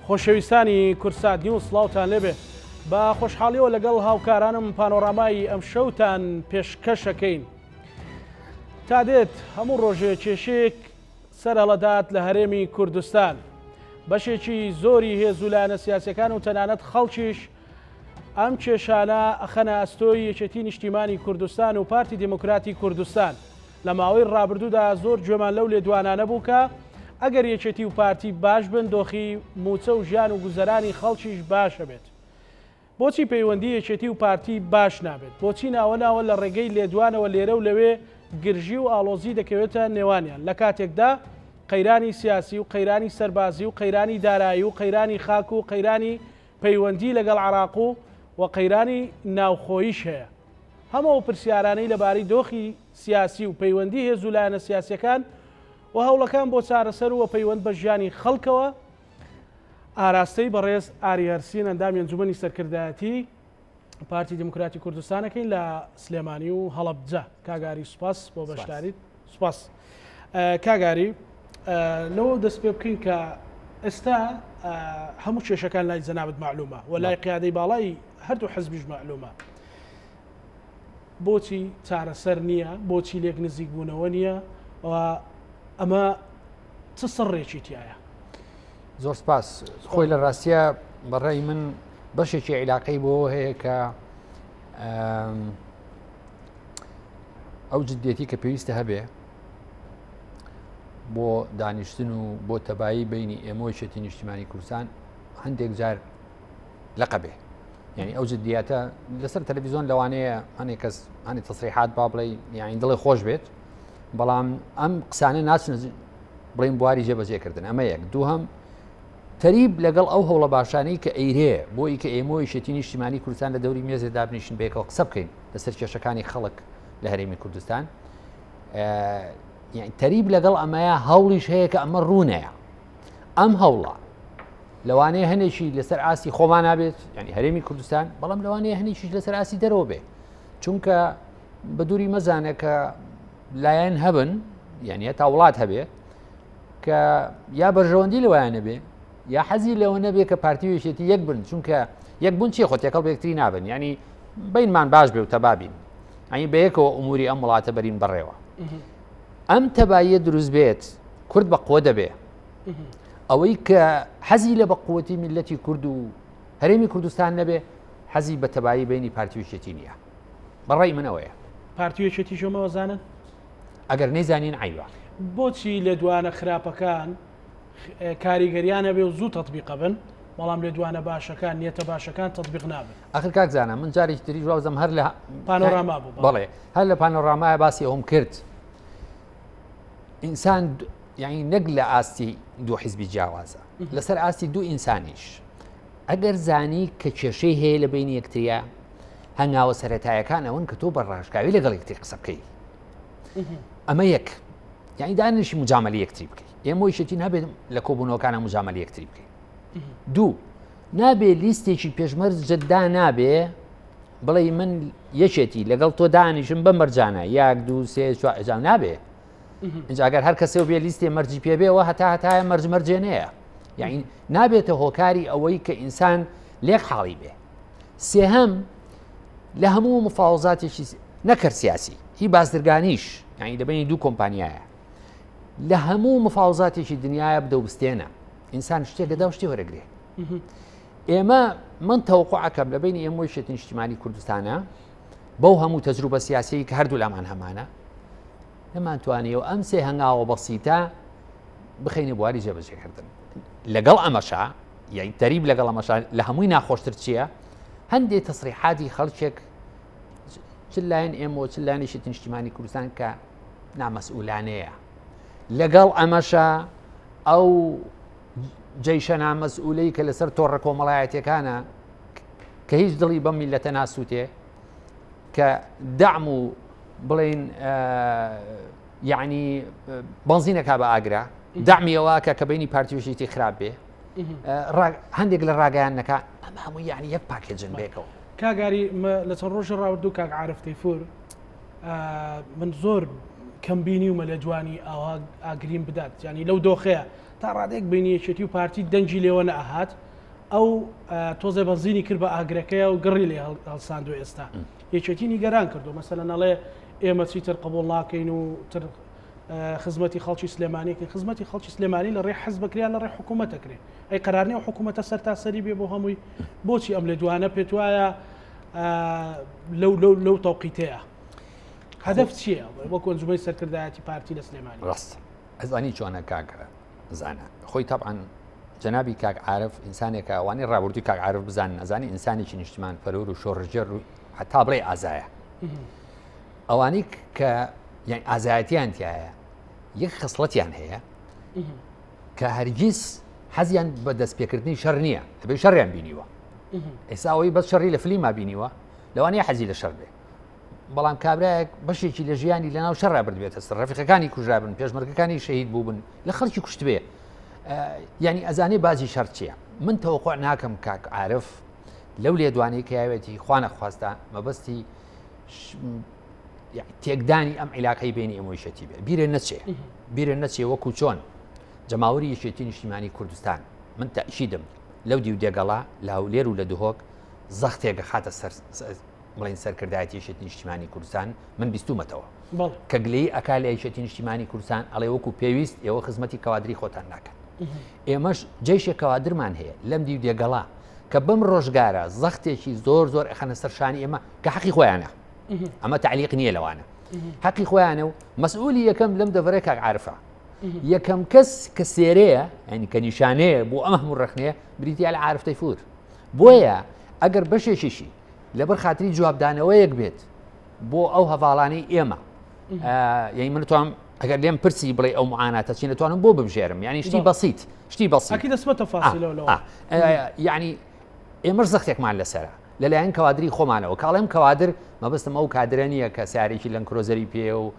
خۆشەویستانی کورسات نیوز سڵاوتان لێبێ بە خۆشحاڵیەوە لەگەڵ هاوکارانم پانۆرامای ئەم شەوتان پێشکەشەکەین. تا دێت هەموو ڕۆژێ کێشەیەک سەرهەڵەدات لە هەرێمی کوردستان. بەشێکی زۆری هێزولانە سیاسەکان و تەنانەت خەڵکیش ئەم کێشانە ئەخەنە ئەستۆی یەکێتی نیشتیمانی کوردستان و پارتی دموکراتی کوردستان. لە ماوەی ڕابردوودا زۆر گوێمان لەو لێدوانانە بوو کە ئەگەر یەکێتی و پارتی باش بن دۆخی موچە و ژیان و گوزەرانی خەڵکیش باشە بێت. بۆچی پەیوەندی یەکێتی و پارتی باش نابێت؟ بۆچی ناوە لە ڕێگەی لێدوانەوە لێرە و لەوێ گرژی و ئاڵۆزی دەکەوێتە نێوانیان لە کاتێکدا قەیرانی سیاسی و قەیرانی سەربازی و قەیرانی دارایی و قەیرانی خاک و قەیرانی پەیوەندی لەگەڵ عراق و قەیرانی ناوخۆییش هەیە. هەموو پرسیارانەی لەبارەی دۆخی سیاسی و پەیوەندی هێزولایەنە سیاسیەکان و هەوڵەکان بۆ چارەسەر و پەیوەند بە ژیانی خەڵکەوە ئاراستەی بەڕێز ئاری هەرسین ئەندامی ئەنجومەنی سەرکردایەتی پارتی دموکراتی کوردستانەکەین لە سلێمانی و هەڵەبجە. کاگاری سوپاس بۆ بەشداریت. سوپاس کاگاری، لەوە دەست پێ بکەین کە ئێستا هەموو کێشەکان لای جەنابەت معلومە و لای قیادەی باڵای هەردوو حزبیش معلومە. بۆچی چارەسەر نییە؟ بۆچی لێک نزیک بوونەوە نییە؟ و ئەمە چ سڕێکی تایە؟ زۆر سپاس. خۆی لە ڕاستیە بەڕێی من بەشێکی عیلاقەی بۆ هەیە کە ئەو جددیەتی کە پێویستە هەبێ بۆ دانیشتن و بۆ تەبایی بینی ئێمە یەکێتی نیشتیمانی کوردستان هەندێک جار لەقەبێ. یعنی ئەو جددیاتە لەسەر تەلەڤیزۆن لەوانەیە هەنێک کەس هەنێ تەسریحات با بڵێ یعنی دڵی خۆش بێت، بەڵام ئەم قسانە ناچنە بڵێن بواری جێبەجێکردن. ئەمە یەک. دووهەم تەریب لەگەڵ ئەو هەوڵە باشانەی کە ئەیرێ بۆی کە ئێمە یەکێتی نیشتیمانی کوردستان لە دەوری مێزێ دابنیشن بێکەوە قسە بکەین لەسەر کێشەکانی خەڵک لە هەرێمی کوردستان. یعنی تەریب لەگەڵ ئەمەیە هەوڵیش هەیە کە ئەمە ڕوونەیە. ئەم هەوڵە لەوانەیە هەنێکی لەسەر ئاسی خۆمان نابێت، یعنی هەرێمی کوردستان، بەڵام لەوانەیە هەنێکیش لەسەر ئاسی دەرەوە بێ، چونکە بە دووری مەزانە کە لایەن هەبن، یعنی هەتا وڵات هەبێ کە یا بەرژەوەندی لەوایانە بێ یا حەزی لەوە نەبێ کە پارتی و یەکێتی یەک بن، چونکە یەک بوون چیە خۆ تێکەڵ بە یەکتری نابن، یعنی بینمان باش بێ و تەبابین، ئەنی بە یەکەوە ئوموری ئەم وڵاتە بەرین بەڕێوە. ئەم تەباییە دروست بێت، کورد بە قووە دەبێ. ئەوەی کە حەزی لە بەقووەتی میلەتی کورد و هەرێمی کوردستان نەبێ، حەزی بە تەبایی بینی پارتی و یەکێتی نییە. بەڕێی منەوەیە. پارتی و یەکێتی ژۆمەوە زانن؟ ئەگەر نەیزانین عیبە. بۆچی لێدوانە خراپەکان کاریگەریان هەبێ و زوو تەطبیق بن، بەڵام لێدوانە باشەکان نیەتە باشەکان تەطبیق نابن؟ ئاخر کاک زانە من جارێکی تری ژوازم هەر لە پانۆراما بوو. بەڵێ هەر لە پانۆرامایە باسی ئەوم کرد. ئینسان یعنی نەک لە ئاستی دوو حیزبی جیاوازە، لەسەر ئاستی دوو ئینسانیش ئەگەر زانی کە کێشەی هەیە لە بینی یەکتریە، هەنگاوە سەرەتایەکان ئەوەن کە تۆ بەڕاشکاوی لەگەڵ یەکتری قسە بکەی. ئەمە یەک، یعنی دانیشی مجامەلی یەکتری بکەی. ئێمە یەکێتی نابێت لە کۆبوونەوەکانە مجامەلی یەکتری بکەی. دوو، نابێ لیستێکی پێشمەرج جددا نابێ بڵێ من یەکێتی لەگەڵ تۆ دانیشم بە مەرجانە 1 2 3 4 نابێ. اینجا ئەگەر هەر کەسێ بێ لیستی مەرجی پێبێەوە هەتایە مەرجمەرجێنەیە، یعنی نابێتە هۆکاری ئەوەی کە ئینسان لێک حاڵی بێ. سێهەم، لە هەموو مفاوزاتێکی نەکرد سیاسی هی بازرگانیش، یعنی دەبینی دوو کۆمپانیایە، لە هەموو مفاوزاتێکی دنیاە بدە و بستێنە ئینسان شتێک دەدا و شتێ وەرەگرێ. ئێمە من تەوقعەکەم لە بینی ئێمە یەکێتی نیشتیمانی کوردستانە بەو هەموو تەجروبە سیاسیی کە هەردوو لامان هەمانە نەمانتوانێەوە ئەم سێ هەنگاوە بەسیتە بخەینە بواری جێبەجێکردن. لەگەڵ ئەمەشا، یعنی تەریب لەگەڵ ئەمەشا لە هەمووی ناخۆشتر چییە؟ هەندێک تەسریحاتی خەڵکێک چ لایەن ئێمە چ لایەن یەکێتی نیشتیمانی کوردستان کە نامەسئولانەیە. لەگەڵ ئەمەشا ئەو جەیشە نامەسئولەی کە لەسەر تۆڕە کۆمەڵایەتیەکانە کە هیچ دڵی بەم میلەتە ناسووتێ، کە دەعم و بڵێن یعنی بەنزینەکا بە ئاگرا دەعمیەوە کە بینی پارتی و یەکێتی خراپ بێ، هەندێک لە ڕاگەیانەکە ئەمە هەمووی یعنی یەک پاکێجن بێکەوە. کاگاری لە چەند ڕۆژی ڕاوردوو کاک عارف تەیفور من زۆر کەمبینی و مەلە جوانی ئاوا ئاگرین بدات ینی لەو دۆخەیە تا ڕادێک بینیەکێتی و پارتی دەنجی لێوە نەهات ئەو تۆزە بەنزینی کرد بە ئاگرەکەیە و گڕی لێ هەڵساندو ئێستا یەکێتی نیگەران کردو مەسەلەن ئەڵێ ئێمە چیتر قبول ناکەین و تر خزمەتی خەڵکی سلێمانیکە خزمەتی خەڵکی سلێمانی لە ڕێ حەز بکریان لە ڕێ حکوومەتەکرێ ئەی قەرارنی و حکوومەتە سەر تاسەری بێ بۆ هەمووی بۆچی ئەم لە دوانە پێت وایە لەو تەوقیتەیە هەدەف چییە وەکو ئەنجومەی سەرکردایەتی پارتی لە سلێمانی ڕاست ئەزانی چۆنە کاکە زانە خۆی طبعاً جەنابی کاک عارف ئینسانێکە ئەوانەی ڕابردووی کاک عارف بزانن ئەزانی ئینسانێکی نیشتمان پەرور و شۆڕژێر و حتا بڵێ ئازایە ئەوانەی کە یان ئازایەتیان تایە یەک خصڵەتیان هەیە کە هەرگیز حەزیان بە دەستپێکردنی شەڕ نییە دەبێ شەڕیان بینیوە ئێستا ئەوەی بەس شەڕی لە فلیما بینیوە لەوانەیە حەزی لە شەڕ بێ بەڵام کابراایەک بەشێکی لە ژیانی لەناو شەڕا بردبێتە سەر ڕەفیقەکانی کوژرابن پێشمەرگەکانی شەهید بووبن لە خەڵکی کوشت بێ ینی ئەزانێ بازی شەڕ چییە من تەوەقع ناکەم کاک عارف لەو لێدوانەی کە یاوێتی خوا نەخواستا مەبەستی تێکدانی ئەم عیلاقەی بینی ئەمۆیشەتی بێ بیرە نەچێ وەکو چۆن جەماوەری یەکێتی نیشتیمانی کوردستان من تەئکیدم لەو دی و دێگەڵا لە هەولێر و لە دهۆک زەختێکە خاتە بڵین سەرکردایەتی یەکێتی نیشتیمانی کوردستان من بیستومەتەوە کە گلەی ئەکا لە یەکێتی نیشتیمانی کوردستان ئەڵێ وەکو پێویست ئێوە خزمەتی کەوادری خۆتان ناکەن ئێمەش جێشێک کەوادرمان هەیە لەم دی و دێگەڵا کە بەم ڕۆژگارە زەختێکی زۆر ئەخەنە سەرشانی ئێمە کە حەقی خۆیانە ئەمە تعلیق نییە لەوانە حەقی خۆیانە و مەسئولی یەکەم لەم دەڤڕێ کاک عارفە یەکەم کەس کە سێرەیە ینی کە نیشانەیە بۆ ئەمە هەموو ڕخنەیە بریتیا لە عارف تەیفور بۆیە ئەگەر بەشێکیشی لەبەر خاتری جوابدانەوەیەک بێت بۆ ئەو هەواڵانەی ئێمە یعنی من توانم ئەگەر لێم پرسی بڵێ ئەو معاناتە چی نتوانم بۆ ببژێرم ینی شتی بەسیت ئەکی دەسمە تەفاسیلەوە یعنی ئێمەش زەختێکمان لەسەرە لەلایەن کەوادری خۆمانەوە کاڵێم کەوادر مەبەستم ئەو کادرە نییە کە سارێکی لەن کرۆزەری پێ و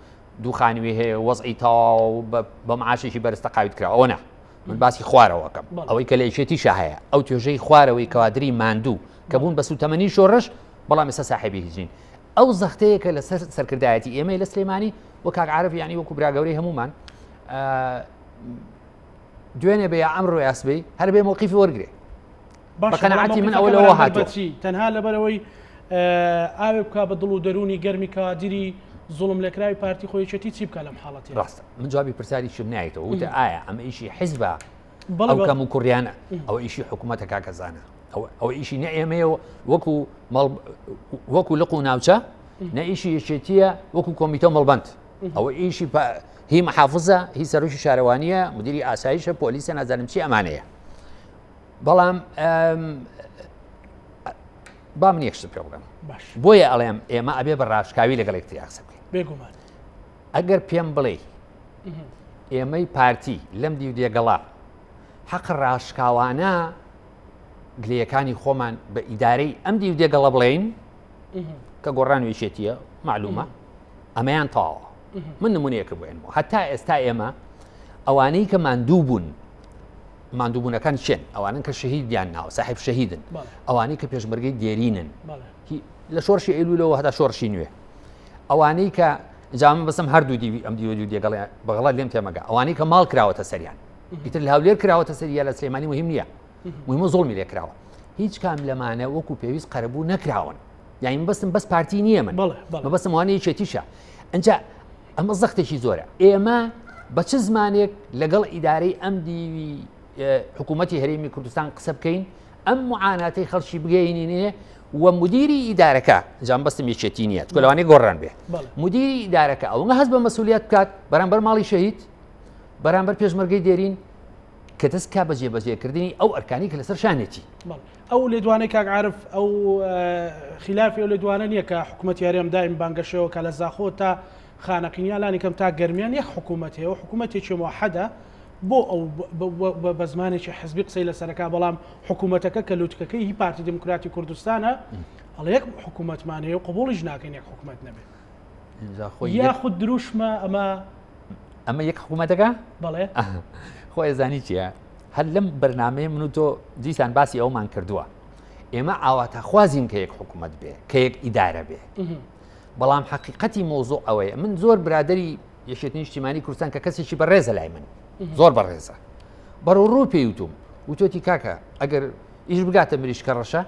دووخانوی هەیە وەزعی تەواو بە معاشێکی بەرزتە قاویت کرا ئەوە نە من باسی خوارەوەکەم ئەوەی کە لە یەکێتیشە هەیە ئەو توێژەی خوارەوەی کەوادری ماندوو کە بوون بە سوتەمەنی شۆڕش بەڵام ئێستا ساحێبی هیچین ئەو زەختەیە کە لە سەرکردایەتی ئێمە لە سلێمانی وە کاک عارف یعنی وەکو براگەورەی هەمومان دوێنێ بێ ئەمڕۆ یاسبەی هەر بێ موقیفی وەرگێ بەقەنەعەتی من ئەوە لەوە هاتووە تەنها لەبەرەوەی ئاوێ بکە بە دڵ و دەرونی گەرمی کەوادری زوڵم لەکراوی پارتی خۆیەتی چی بکە لەم حاڵەتی ڕاستە من جوابی پرسیاری شم نایەتەوە وتە ئایا ئەمە ئیشی حیزبە ئەو کەم و کوڕیانە ئەوە ئیشی حکوومەتە کاکەزانە ئەوە ئیشی نە ئێمەیە وەکو لق و ناوچە نە ئیشی یەکێتیە وەکو کۆمیتە مەڵبەند ئەوە ئیشی هی مەحافزە هی سەرۆکی شارەوانیە مدیری ئاسایشە پۆلیسە نازانم چی ئەمانەیە بەڵام با من یەکشت پێ بڵێم بۆیە ئەڵێم ئێمە ئەبێ بە ڕاشکاوی لەگەڵ یەکتری قسە بکەین بێگومان ئەگەر پێم بڵێ ئێمەی پارتی لەم دی و دێگەڵا حەق ڕاشکاوانە گلەیەکانی خۆمان بە ئیدارەی ئەم دی و دێگەڵە بڵێین کە گۆڕان وێشێتیە معلومە ئەمەیان تاوە من نمونەیەکە بێنەوە هەتا ئێستا ئێمە ئەوانەی کە ماندوو بوون ماندووبوونەکان چێن ئەوانن کە شەهیدیان ناوە ساحب شەهیدن ئەوانەی کە پێشمەرگەی دێرینن لە شۆڕشی ئێلولەوە هەتا شۆڕشی نوێ ئەوانەی کە جامە بەسم هەردوو دیوی ئەم دیوە دێگەڵ بەغڵات لێم تێمەگە ئەوانەی کە ماڵ کراوەتە سەریان ئیتر لە هەولێر کراوەتە سەریە لە سلێمانی مهم نییە مهمە زۆڵمی لێ کراوە هیچ کام لەمانە وەکو پێویست قەرەبوو نەکراون یعنی بەستم بەس پارتی نییە من بەستم وانەیە چێتیشە ئەنجا ئەمە زەختێکی زۆرە ئێمە بە چ زمانێک لەگەڵ ئیدارەی ئەم دیوی حکوومەتی هەرێمی کوردستان قسە بکەین ئەم معاناتەی خەڵکی بگەینێ و مدیری ئیدارەکە جام بەستم یەکێتی نیە چکە لەوانەیە گۆڕان بێ مدیری ئیدارەکە ئەوە هەست بە مەسئولیت بکات بەرامبەر ماڵی شەهید بەرامبەر پێشمەرگەی دێرین کە دەست کا بەجێبەجێکردنی ئەو ئەرکانی کە لەسەر شانێتی ئەو لێدوانەی کاک عارف ئەو خلافی ئەو لێدوانە نییە کە حکوومەتی هەرێم دایم بانگەشەوە کە لە زاخۆ تا خانەقینیا لانی کەم تا گەرمیان یەک حکوومەتەیە و حکوومەتێکی موحەدە بۆ ئەو بە زمانێکی حزبی قسەی لەسەرەکە بەڵام حکوومەتەکە کە لوتکەکەی هی پارتی دموکراتی کوردستانە ئەڵێ یەک حکوومەتمان هەیە و قبوڵیش ناکەین یەک حکوومەت نەبێت یاخود دروشمە ئەمە یەک حکوومەتەکە بەڵێ خۆی زانی چییە هەر لەم بەرنامەیە من و تۆ دیسان باسی ئەومان کردووە ئێمە ئاواتە خوازین کە یەک حکوومەت بێ کە یەک ئیدارە بێ بەڵام حقیقەتی مۆزوع ئەوەیە من زۆر برادری یەکێتی نیشتیمانی کوردستان کە کەسێکی بەڕێزە لای من زۆر بەڕێزە بەرەو ڕوو پێیوتم وتۆتی کاکە ئەگەر ئیش بگاتە مریشکە ڕەشە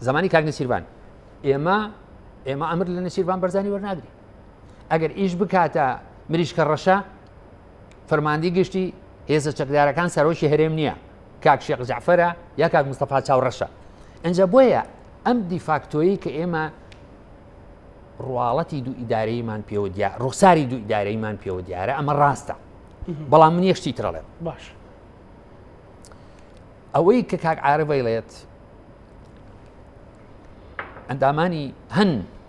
زمانی کاک نەسیروان ئێمە ئەمر لە نەسیروان بەرزانی وەرناگری ئەگەر ئیش بکاتە مریشکە ڕەشە فەرماندی گشتی هێزە چەکدارەکان سەرۆشی هەرێم نییە کاک شێخ جەعفەرە یا کاک مستەفا چاوڕەشە ئەنجا بۆیە ئەم دیفاکتۆیی کە ئێمە ڕواڵەتی دوو ئیدارەیمان پێوە دیارە ڕوخساری دوو ئیدارەیمان پێوە دیارە ئەمە ڕاستە بەڵام من یەشتی ترەڵێم باش ئەوەی کە کاک عارەبەیڵێت ئەندامانی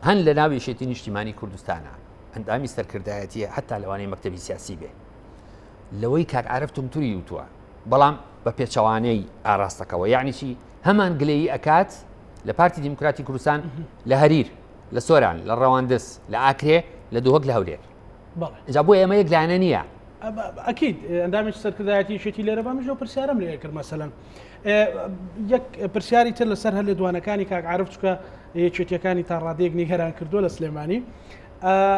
هەن لە ناو یەکێتی نیشتیمانی کوردستانە ئەندامی سەرکردایەتیە هەتا لەوانەیە مەکتەبی سیاسی بێ لەوەی کاک عارەف تۆمتوری وتووە بەڵام بە پێچەوانەی ئاراستەکەەوە یعنی چی هەمان گلەیی ئەکات لە پارتی دیموکراتی کوردستان لە هەریر لە سۆران لە ڕەواندز لە ئاکرێ لە دووهۆک لە هەولێر جا بۆ ئێمە یەک لایەنە نییە ئەکید ئەندامێکی سەرکردایەتی شێتی لێرە بامژ پرسیارم لێ کرد مەسەلەن یەک پرسیاری تر لەسەر هەر لە دوانەکانی کاک عارەف چکە یەکێتیەکانی تا ڕادەیەک نیگەران کردووە لە سلێمانی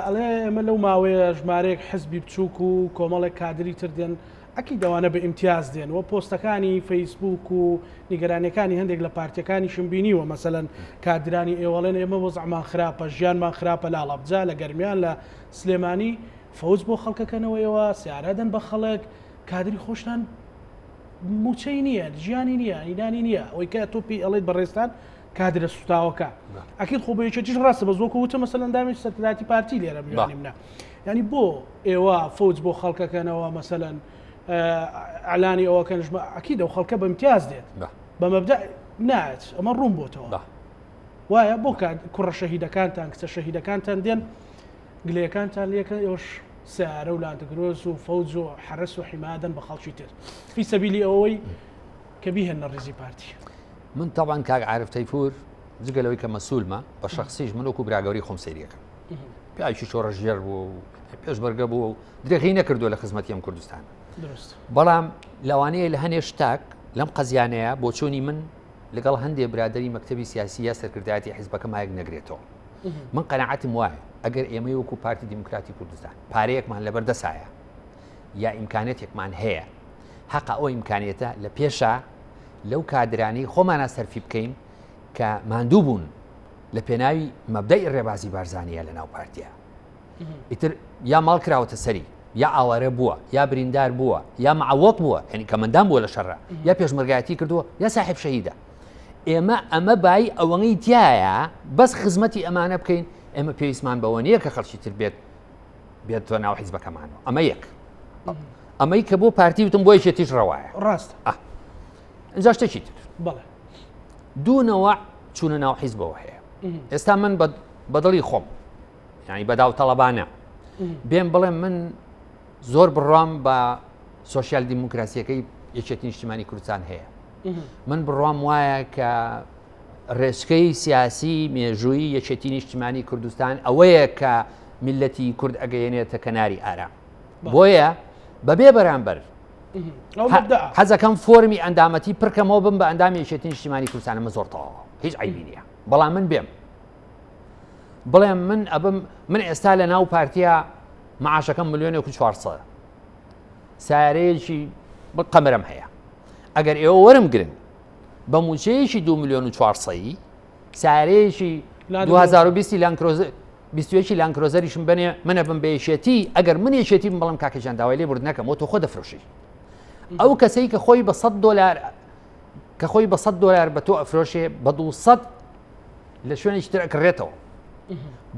ئەڵێ ئێمە لەو ماوەیە ژمارەیەک حزبی بچووک و کۆمەڵێک کادری تر دێن ئەکی دەوانە بە ئیمتیاز دێن و پۆستەکانی فەیسبوک و نیگەرانەکانی هەندێک لە پارتیەکانیشم بینیوە مەسەلەن کادرانی ئێوەڵێن ئێمە وەزعمان خراپە ژیانمان خراپە لاڵەبجا لە گەرمیان لە سلێمانی فەوز بۆ خەڵکەکەنەوەیەوە سیارەدەن بە خەڵک کادری خۆشتان موچەی نییە ژیانی نییە ئینانی نییە ئەوەی کە تۆپی ئەڵێت بەڕێستان کادرە سوتاوەکە ئەکیید خۆ بەیەکێتیش ڕاستە بە زۆکە وتە مەسەلەن دامێکی سەرکردایەتی پارتی لێرە میوانی منە ینی بۆ ئێوە فەوج بۆ خەڵکەکەنەوە مەسەلەن ئەعلانی ئەوەکەن ئەکیید ئەو خەڵکە بە امتیاز دێت بە مەبدە نایەت ئەمە ڕوون بۆتەوە وایە بۆ کوڕە شەهیدەکانتان کچە شەهیدەکانتان دێن گلەکانتان لێکە ئێوەش سیارە و لاندەگرۆز و فەوج و حرەس و حیمادەن بە خەڵکی تر فی سەبیلی ئەوەی کە بیهێنە ڕێزی پارتی من طبعا کاک عارف تەیفور جگەلەوەی کە مەسوولمە بە شخصیش من وەکو براگەوری خۆم سەیریەکەم پیاوێکی شۆڕەژێر بوو پێشبەرگە بوو و درێغی نەکردووە لە خزمەتی ئەم کوردستان بەڵام لەوانەیە لە هەنێ شتاک لەم قەزیانەیە بۆ چۆنی من لەگەڵ هەندێک برادری مەکتەبی سیاسی یا سەرکردایەتی حیزبەکە مایەک نەگرێتەوە من قەناعەتم وایە ئەگەر ئێمە وەکو پارتی دیموکراتی کوردستان پارەیەکمان لەبەردەسایە یا ئیمکانێتێکمان هەیە حەقا ئەو ئیمکانێتە لە پێشە لەو کادرانی خۆمانە سەرفی بکەین کە ماندوو بوون لە پێناوی مەبدەی ڕێبازی بارزانیە لە ناو پارتیە ئیتر یا ماڵ کراوەتە سەری یا ئاوارە بووە یا بریندار بووە یا معوەق بووە هەنی کەمەندان بووە لە شەڕە یا پێشمەرگایەتی کردووە یا ساحب شەهیدە ئێمە ئەمە بای ئەوەی تایە بەس خزمەتی ئەمانە بکەین ئێمە پێویستمان بەوە نییە کە خەڵکی تر بێتەوە ناو حیزبەکەمانەوە ئەمە یەک ئەمەی کە بۆ پارتی وتم بۆ یەکێتیش ڕەوایە ڕاست ئەجا شتێکی تر بەڵێ دوونەوە چوونە ناو حیزبەوە هەیە ئێستا من بەدڵی خۆم یعنی بەداو تەڵەبانە بێم بڵێم من زۆر بڕام بە سۆشیال دیموکراسیەکەی یەکێتی نیشتیمانی کوردستان هەیە من بڕام وایە کە ڕێچکەی سیاسی مێژووی یەکێتی نیشتیمانی کوردستان ئەوەیە کە میلەتی کورد ئەگەیەنێتە کەناری ئارام بۆیە بەبێ بەرامبەر حەزەکەم فۆرمی ئەندامەتی پڕکەمەوە بم بە ئەندامی یەکێتی نیشتیمانی کوردستانەمە زۆر تەواوە هیچ عیبی نییە بەڵام من بێم بڵێم من ئێستا لە ناو پارتیە معاشەکەم 1,400,000 سیارەیەکی قەمەرەم هەیە ئەگەر ئێوە وەرم گرن بە موچەیەکی 2,400,000 سیارەیەکی 2020 21 لانکرۆزەریشم بنێ منە بم بە یەکێتی ئەگەر من یەکێتی بڵم کاکە جانداوای لێ بردنەکەم بۆ تۆ خۆ دەفرۆشی ئەو کەسەی کە خۆی بە $100 بە تۆ ئەفرۆشێ بە 200 لە شوێنێکی تر ئەکڕێتەوە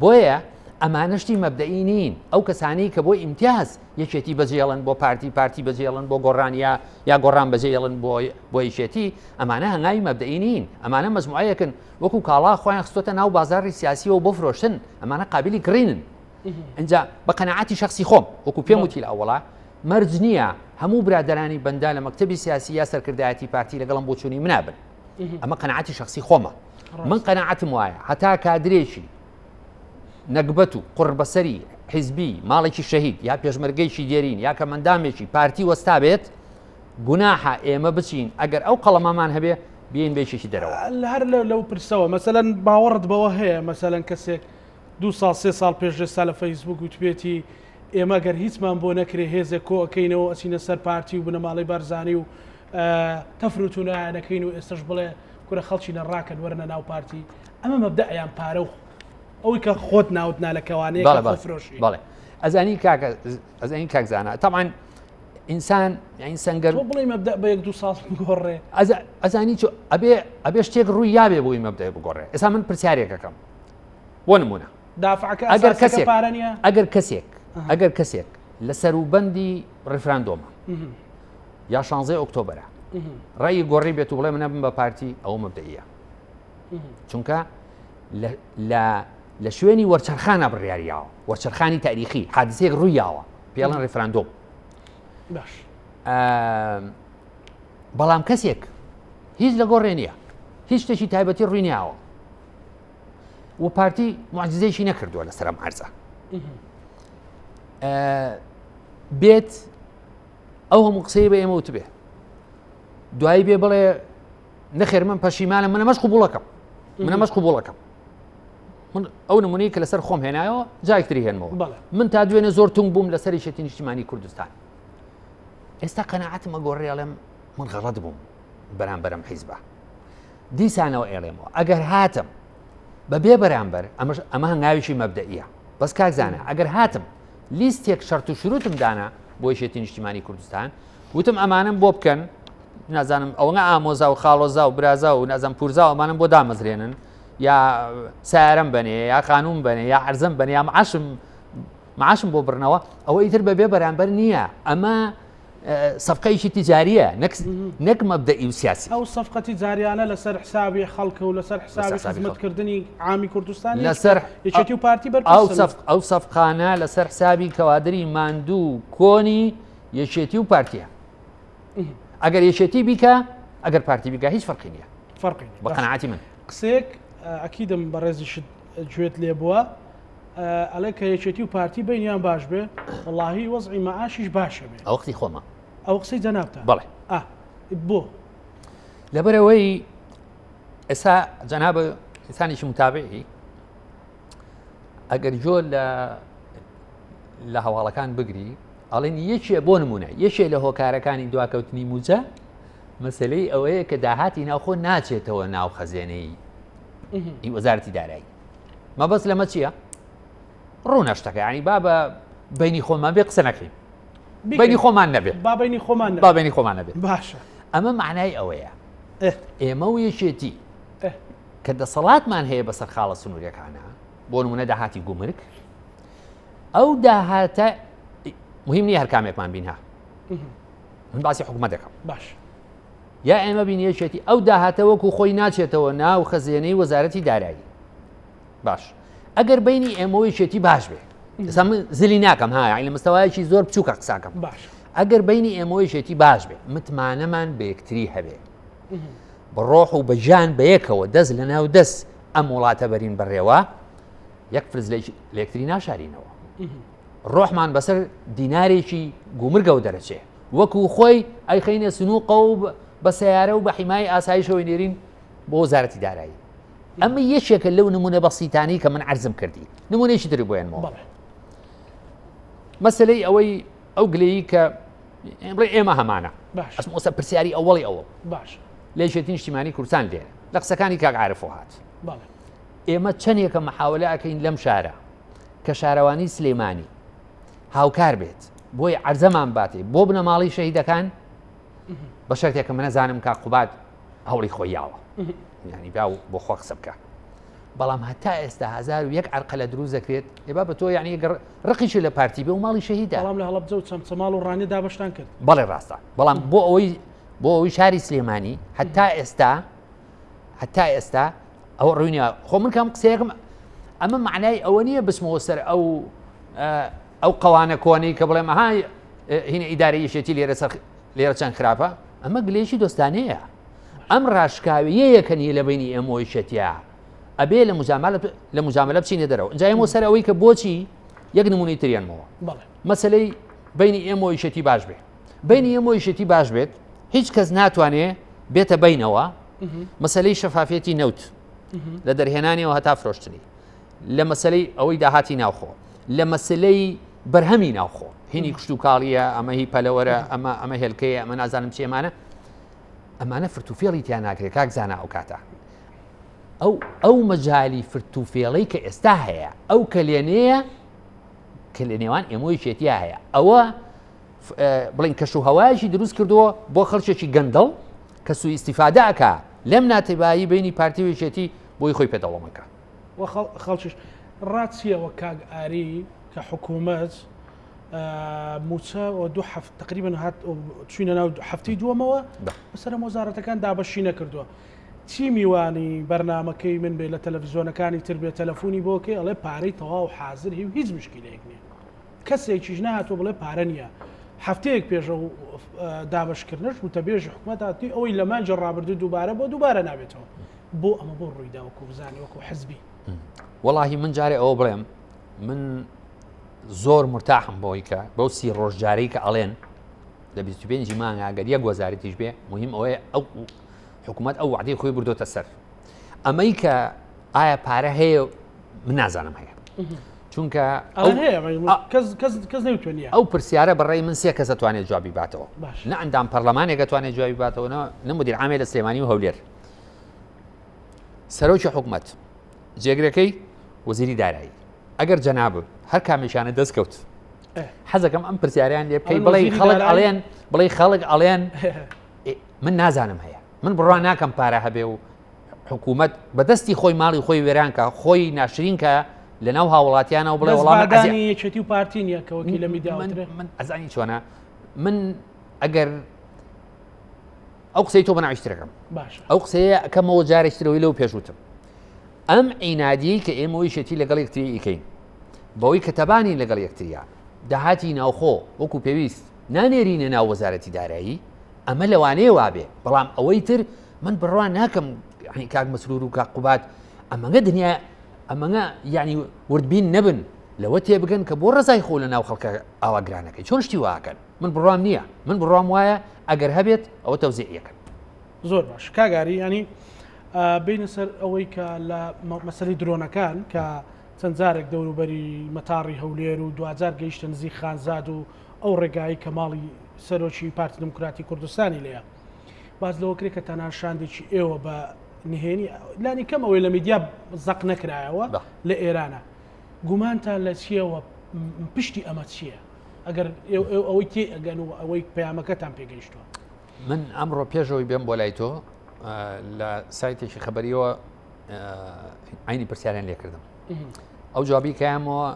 بۆیە ئەمانەشتی مەبدەئی نین ئەو کەسانی کە بۆ ئیمتیاز یەکێتی بەجێڵن بۆ پارتی بەجێڵن بۆ گۆڕانیا یا گۆڕان بەجێڵن بۆ یەکێتی ئەمانە هەنگاوی مەبدەئی نین ئەمانە مەجموعەیەکن وەکو کاڵا خۆیان خستۆتە ناو بازاری سیاسیەوە بۆ فرۆشتن ئەمانە قابلی کڕینن اینجا بە قەناعەتی شخصی خۆم وەکو پێم وتی لە ئەوڵا مەرج نییە هەموو برادرانی بەندا لە مەکتەبی سیاسی یا سەرکردایەتی پارتی لەگەڵم بۆ چوونی منابن ئەمە قەناعەتی شخصی خۆمە من قەناعەتم وایە هەتا کادرێکی نەکبەت و قڕ بەسەری حیزبی ماڵێکی شەهید یا پێشمەرگەیکی دێرین یا کەمەندامێکی پارتی وەستا بێت گوناحە ئێمە بچین ئەگەر ئەو قەڵەمەمان هەبێ بێن بێشێکی دەرەوە هەر لەو پرسەوە مەسەلەن باوەڕت بەوە هەیە مەسەلەن کەسێک 2 ساڵ 3 ساڵ پێش ئێستا لە فەیسبوک وتبێتی ئێمە گەر هیچمان بۆ نەکرێ هێزە کۆکەینەوە ئەچینە سەر پارتی و بنەماڵی بارزانانی و تەفروتونانەکەین و ئێستش بڵێ کورە خەڵکی نەڕاکەن وەرنە ناو پارتی ئەمە مەبدەعیان پارە و ئەوەی کە خۆت ناوتنا لە کەوانەیە فرۆشی بەڵێ ئەزانی کاکزانە تاوان ئینسان یعنی سەنگەر بڵێ مەبدە بە 1-2 ساڵ بگۆڕێ ئەزانی ئەبێ شتێک ڕووی یابێ بۆی مەبدەی بگۆڕێ ئێستا من پرسیارێکەکەم بۆ نمونە دافعەکە ئەگەر کەسێک لە سەروبەندی ڕێفراندۆمە یا 16 ئۆکتۆبەرە ڕێی گۆڕی بێت و بڵێ منە بم بە پارتی ئەوە مەبدەئیە چونکە لە شوێنی وەرچەرخانە بڕیاریاوە وەرچەرخانی تاریخی حادسەیەک ڕوویاوە پێڵەن ڕێفراندۆم باش بەڵام کەسێک هیچ لە گۆڕێ نییە هیچ شتێکی تایبەتی ڕووی نیاوە و پارتی معجزەیەکی نەکردووە لە سەرم عەرزە بێت ئەو هەموو قسەی بە ئێمە وت بێ دوایی بێ بڵێ نەخێر من پەشیمانە منە مەش قوبوڵەکەم من ئەو نمونەی کە لەسەر خۆم هێنایەوە جایەکتری هێنمەوە من تا دوێنێ زۆر تونگ بووم لەسەر یەکێتی نیشتیمانی کوردستان ئێستا قەناعەتم ئەگۆڕێڵێم من غەڵەت بووم بەرامبەرم حیزبە دیسانەوە ئێڵێمەوە ئەگەر هاتم بەبێ بەرامبەر ئەمە هەنگاویشی مەبدەئیە بەس کاکزانە ئەگەر هاتم لیستێک شەرت و شروتم دانا بۆ یەکێتی نیشتیمانی کوردستان وتم ئەمانم بۆ بکەن نازانم ئەوەنە ئامۆزا و خاڵۆزا و برازا و نازانم پورزا و ئەمانم بۆ دامەزرێنن یا سیارەم بنێ یا قانون بنێ یا عەرزەم بنێ یا معاشم بۆ بڕنەوە ئەوە ئیتر بەبێ بەرامبەر نییە ئەمە سەفقەیەکی تیجاریە نەک مەبدەئی و سیاسی ئەو سەفقە تیجاریانە لەسەر حسابی خەڵکە و لەسەر حسابی خزمەتکردنی عامی کوردستان لەسەر یەکێتی و پارتی ئەو سەفقانە لەسەر حسابی کەوادری ماندوو کۆنی یەکێتی و پارتیە ئەگەر یەکێتی بیکە ئەگەر پارتی بیکە هیچ فەرقی نییە بە قەناعەتی من قسێک ئەکیدم بەڕێزیشت گوێت لێ بووە ئەڵێ کە یەکێتی و پارتی بینیان باش بێ وەڵاهی وەزعی مەعاشیش باشە بێ ئەو وەختی خۆمە ئەو قسەی جەنابتە بەڵێ بۆ لەبەرەوەی ئێستا جەنابە ئینسانێکی متابعی ئەگەر جۆ لە هەواڵەکان بگری ئەڵێن یەکێ بۆ نمونە یەکێ لە هۆکارەکانی دواکەوتنی موجە مەسەلەی ئەوەیە کە داهاتی ناوخۆ ناچێتەوە ناو خەزێنەی وەزارەتی دارایی مەبەست لەمە چییە؟ ڕوو نەشتەکە ینی با بە بینی خۆمان بێ قسە نەکەین بینی خۆمان نەبێت با بینی خۆمان نەبێت باشە ئەمە معنای ئەوەیە ئێمە و یەکێتی کە دەسەڵاتمان هەیە بەسەر خاڵە سنوورەکانە بۆ نمونە داهاتی گومرگ ئەو داهاتە مهم نییە هەر کامێکمان بینها من باسی حکومەت دەکەم باش یا ئێمە بین یەکێتی ئەو داهاتە وەکو خۆی ناچێتەوە ناو خەزیێنەی وەزارەتی دارایی باش ئەگەر بینی ئێمە یەکێتی باش بێ ئێستا من زلی ناکەم ها لە مستەوایەکی زۆر بچووکە قساکەم باش ئەگەر بینی ئێمە یەکێتی باش بێ متمانەمان بە یەکتری هەبێ بە ڕۆح و بەژان بە یەکەوە دەست لە ناو دەست ئەم وڵاتە بەرین بڕێوە یەک فرز لە یەکتری ناشارینەوە ڕۆحمان بەسەر دینارێکی گومرگە و دەرەچێ وەکو خۆی ئەیخەینە سنووقە و بە سیارە و بە حیمای ئاسایشەوەی نێرین بۆ وەزارەتی دارایی ئەمە یەکێکە لەو نمونە بەسیطانی کە من عەرزم کردی نمونەیەکی تری بۆیانەوە مەسەلەی ئەوەی ئەو گلەیی کە بڵێ ئێمە هەمانە ئەسمۆسە پرسیاری ئەوڵی ئەوە باش لە یەکێتی نیشتیمانی کوردستان لێرە لە قسەکانی کاک عارفۆ هات ئێمە چەندێکە مەحاولە ئەکەین لەم شارە کە شارەوانی سلێمانی هاوکار بێت بۆی عەرزەمان باتێ بۆ بنە ماڵی شەهیدەکان بە شەرتێکە من نەزانم کاک قوباد هەوڵی خۆیاوە ینی بیا بۆ خۆ قسە بکە بەڵام هەتا ئێستا 1001 عەرقە لە دروست دەکرێت ئێبا بە تۆ یعنی ڕقیشی لە پارتی بێ و ماڵی شەهیدە بەڵام لە هەڵەبجە و چەمچەماڵ و ڕانی دابەشتان کرد بەڵێ ڕاستە بەڵام بۆ ئەوەی شاری سلێمانی هەتا ئێستا ئەو ڕوونیە خۆ من کەم قسەیەکم ئەمە معنای ئەوە نییە بسمەوە سەر ئەو قەوانە کۆنی کە بڵێ مەها هینە ئیدارە یەکێتی لێرە چەند خراپە ئەمە گلێشی دۆستانەیە ئەم ڕاشکاویەیەکە نیە لە بینی ئێمە یەکێتیە ئەبێ لە مجاملە بچینە دەرەوە اینجا ئێمە سەر ئەوەی کە بۆچی یەک نمونەی تریانمەوە مەسەلەی بینی ئێمە یەکێتی باش بێت بینی ئێمە یەکێتی باش بێت هیچ کەس ناتوانێ بێتە بینەوە مەسەلەی شەفافێتی نەوت لە دەرهێنانیەوە هەتا فرۆشتنی لە مەسەلەی ئەوەی داهاتی ناوخۆ لە مەسلەی بەرهەمی ناوخۆ هینی کشت و کاڵیە ئەمە هی پەلەوەرە ئەمە هێلکەیە ئەمە نازانم چێمانە ئەمانە فرتوفێڵی تیان ناکرێت کاک زانە ئەو کاتە ئەو مەجای فرتوفێڵەی کە ئێستا هەیە ئەو کەلێنەیە کە لە نێوان ئێمەی شێتیا هەیە ئەوە بڵین کەش و هەوایشی دروست کردووە بۆ خەڵکێکی گەندەڵ کە سوی ئیستیفادەکە لەم ناتیبایی بینی پارتی وێشێتی بۆی خۆی پێدەوڵەمەکە خەڵکیش ڕاتچیەوە کاگ ئاری کە حکوومەت موچە دوو تقریبا هات چوینە ناو هەفتەی دووەمەوە بەسەر وەزارەتەکان دابەشی نەکردووە چی میوانی بەرنامەکەی من بێ لە تەلەڤیزۆنەکانی تر بێت تەلەفۆنی بۆکەی ئەڵێ پارەی تەواو حازر هیچ مشکلەیەک نییە کەسێکیش نهاتوە بڵێ پارە نییە هەفتەیەک پێش دابشکردنش وتەبێژی حکوومەتی ئەوەی لە مانجە ڕابردوو دووبارە بۆ دووبارە نابێتەوە بۆ ئەمە بۆ ڕوویدا وەکو بزانانی وەکو حزبی وەڵاهی من جارێ ئەوە بڵێم من زۆر مرتاحم بۆی کە بەو سی ڕۆژجارەی کە ئەڵێن لە 25 مانگ ئەگەر یەک وەزارەتیش بێ مهم ئەوەیە ئەو حکوومەت ئەو وعدەی خۆی بردۆتە سەر ئەمەی کە ئایا پارە هەیە من نازانم هەیە چونکە کەس نەیتوانێت ئەو پرسیارە بەڕێی من سێ کەس دەتوانێت جوابی باتەوە نە ئەندام پەرلەمانێک دەتوانێت جوابی باتەوە نە مدیر عامێ لە سلێمانی و هەولێر سەرۆکی حکوومەت جێگرەکەی وەزیری دارایی ئەگەر جەناب هەر کامیشانە دەستکەوت حەزەکەم ئەم پرسیاریان لێ بکەی بڵێ خەڵک ئەڵێن من نازانم هەیە من بڕوان ناکەم پارە هەبێ و حکوومەت بەدەستی خۆی ماڵی خۆی وێرانکە خۆی ناشرین کە لە ناو هاوڵاتیانە و بڵێ وڵامی یەکێتی و پارتی نیە کەوەکی لە میدیا من ئەزانی چۆنە من ئەگەر ئەو قسەی تۆ بەناویشتەکەم باش ئەو قسەیە ئەکەمەوە جارێکترەوەی لەو پێشوتم ئەم عینادیی کە ئێمەوەی شێتی لەگەڵ یەکتری ئیکەین بەوەی کە تەبانی لەگەڵ یەکتریا داهاتی ناوخۆ وەکو پێویست نانێرینە ناو وەزارەتی دارایی ئەمە لەوانەیە وابێ بەڵام ئەوەی تر من بڕوان ناکەم کاک مەسرور و کاک قوبات ئەمەگە دنیا ئەمەگە یعنی وردبین نەبن لەوە تێبگەن کە بۆ ڕزای خۆ لە ناو خەڵکە ئاواگرانەکەی چۆن شتی واکەن من بڕوام نییە من بڕوام وایە ئەگەر هەبێت ئەوە تەوزیعیەکەن زۆر باش کاگاری ینی بینە سەر ئەوەی کە لە مەسەلی درۆنەکان کە چەند جارێک دەوروبەری مەتاڕی هەولێر و دوجار گەیشتە نزیک خانزاد و ئەو ڕێگایی کە ماڵی سەرۆکی پارتی دموکراتی کوردستانی لەیە باز لەوە کرێت کە تەنان شاندێکی ئێوە بە نهێنی لانی کەم ئەوەی لە میدیا زەق نەکرایەوە لە ئێرانە گومانتان لە چیەوە پشتی ئەمە چییە ئەگەر ئەوەی تێ ئەگەن و ئەوەی پەیامەکەتان پێگەیشتووە من ئەمڕۆ پێشەوەی بێم بۆ لای تۆ لە سایتێکی خەبەریەوە عینی پرسیاریان لێکردم ئەو جوابی کەیامەوە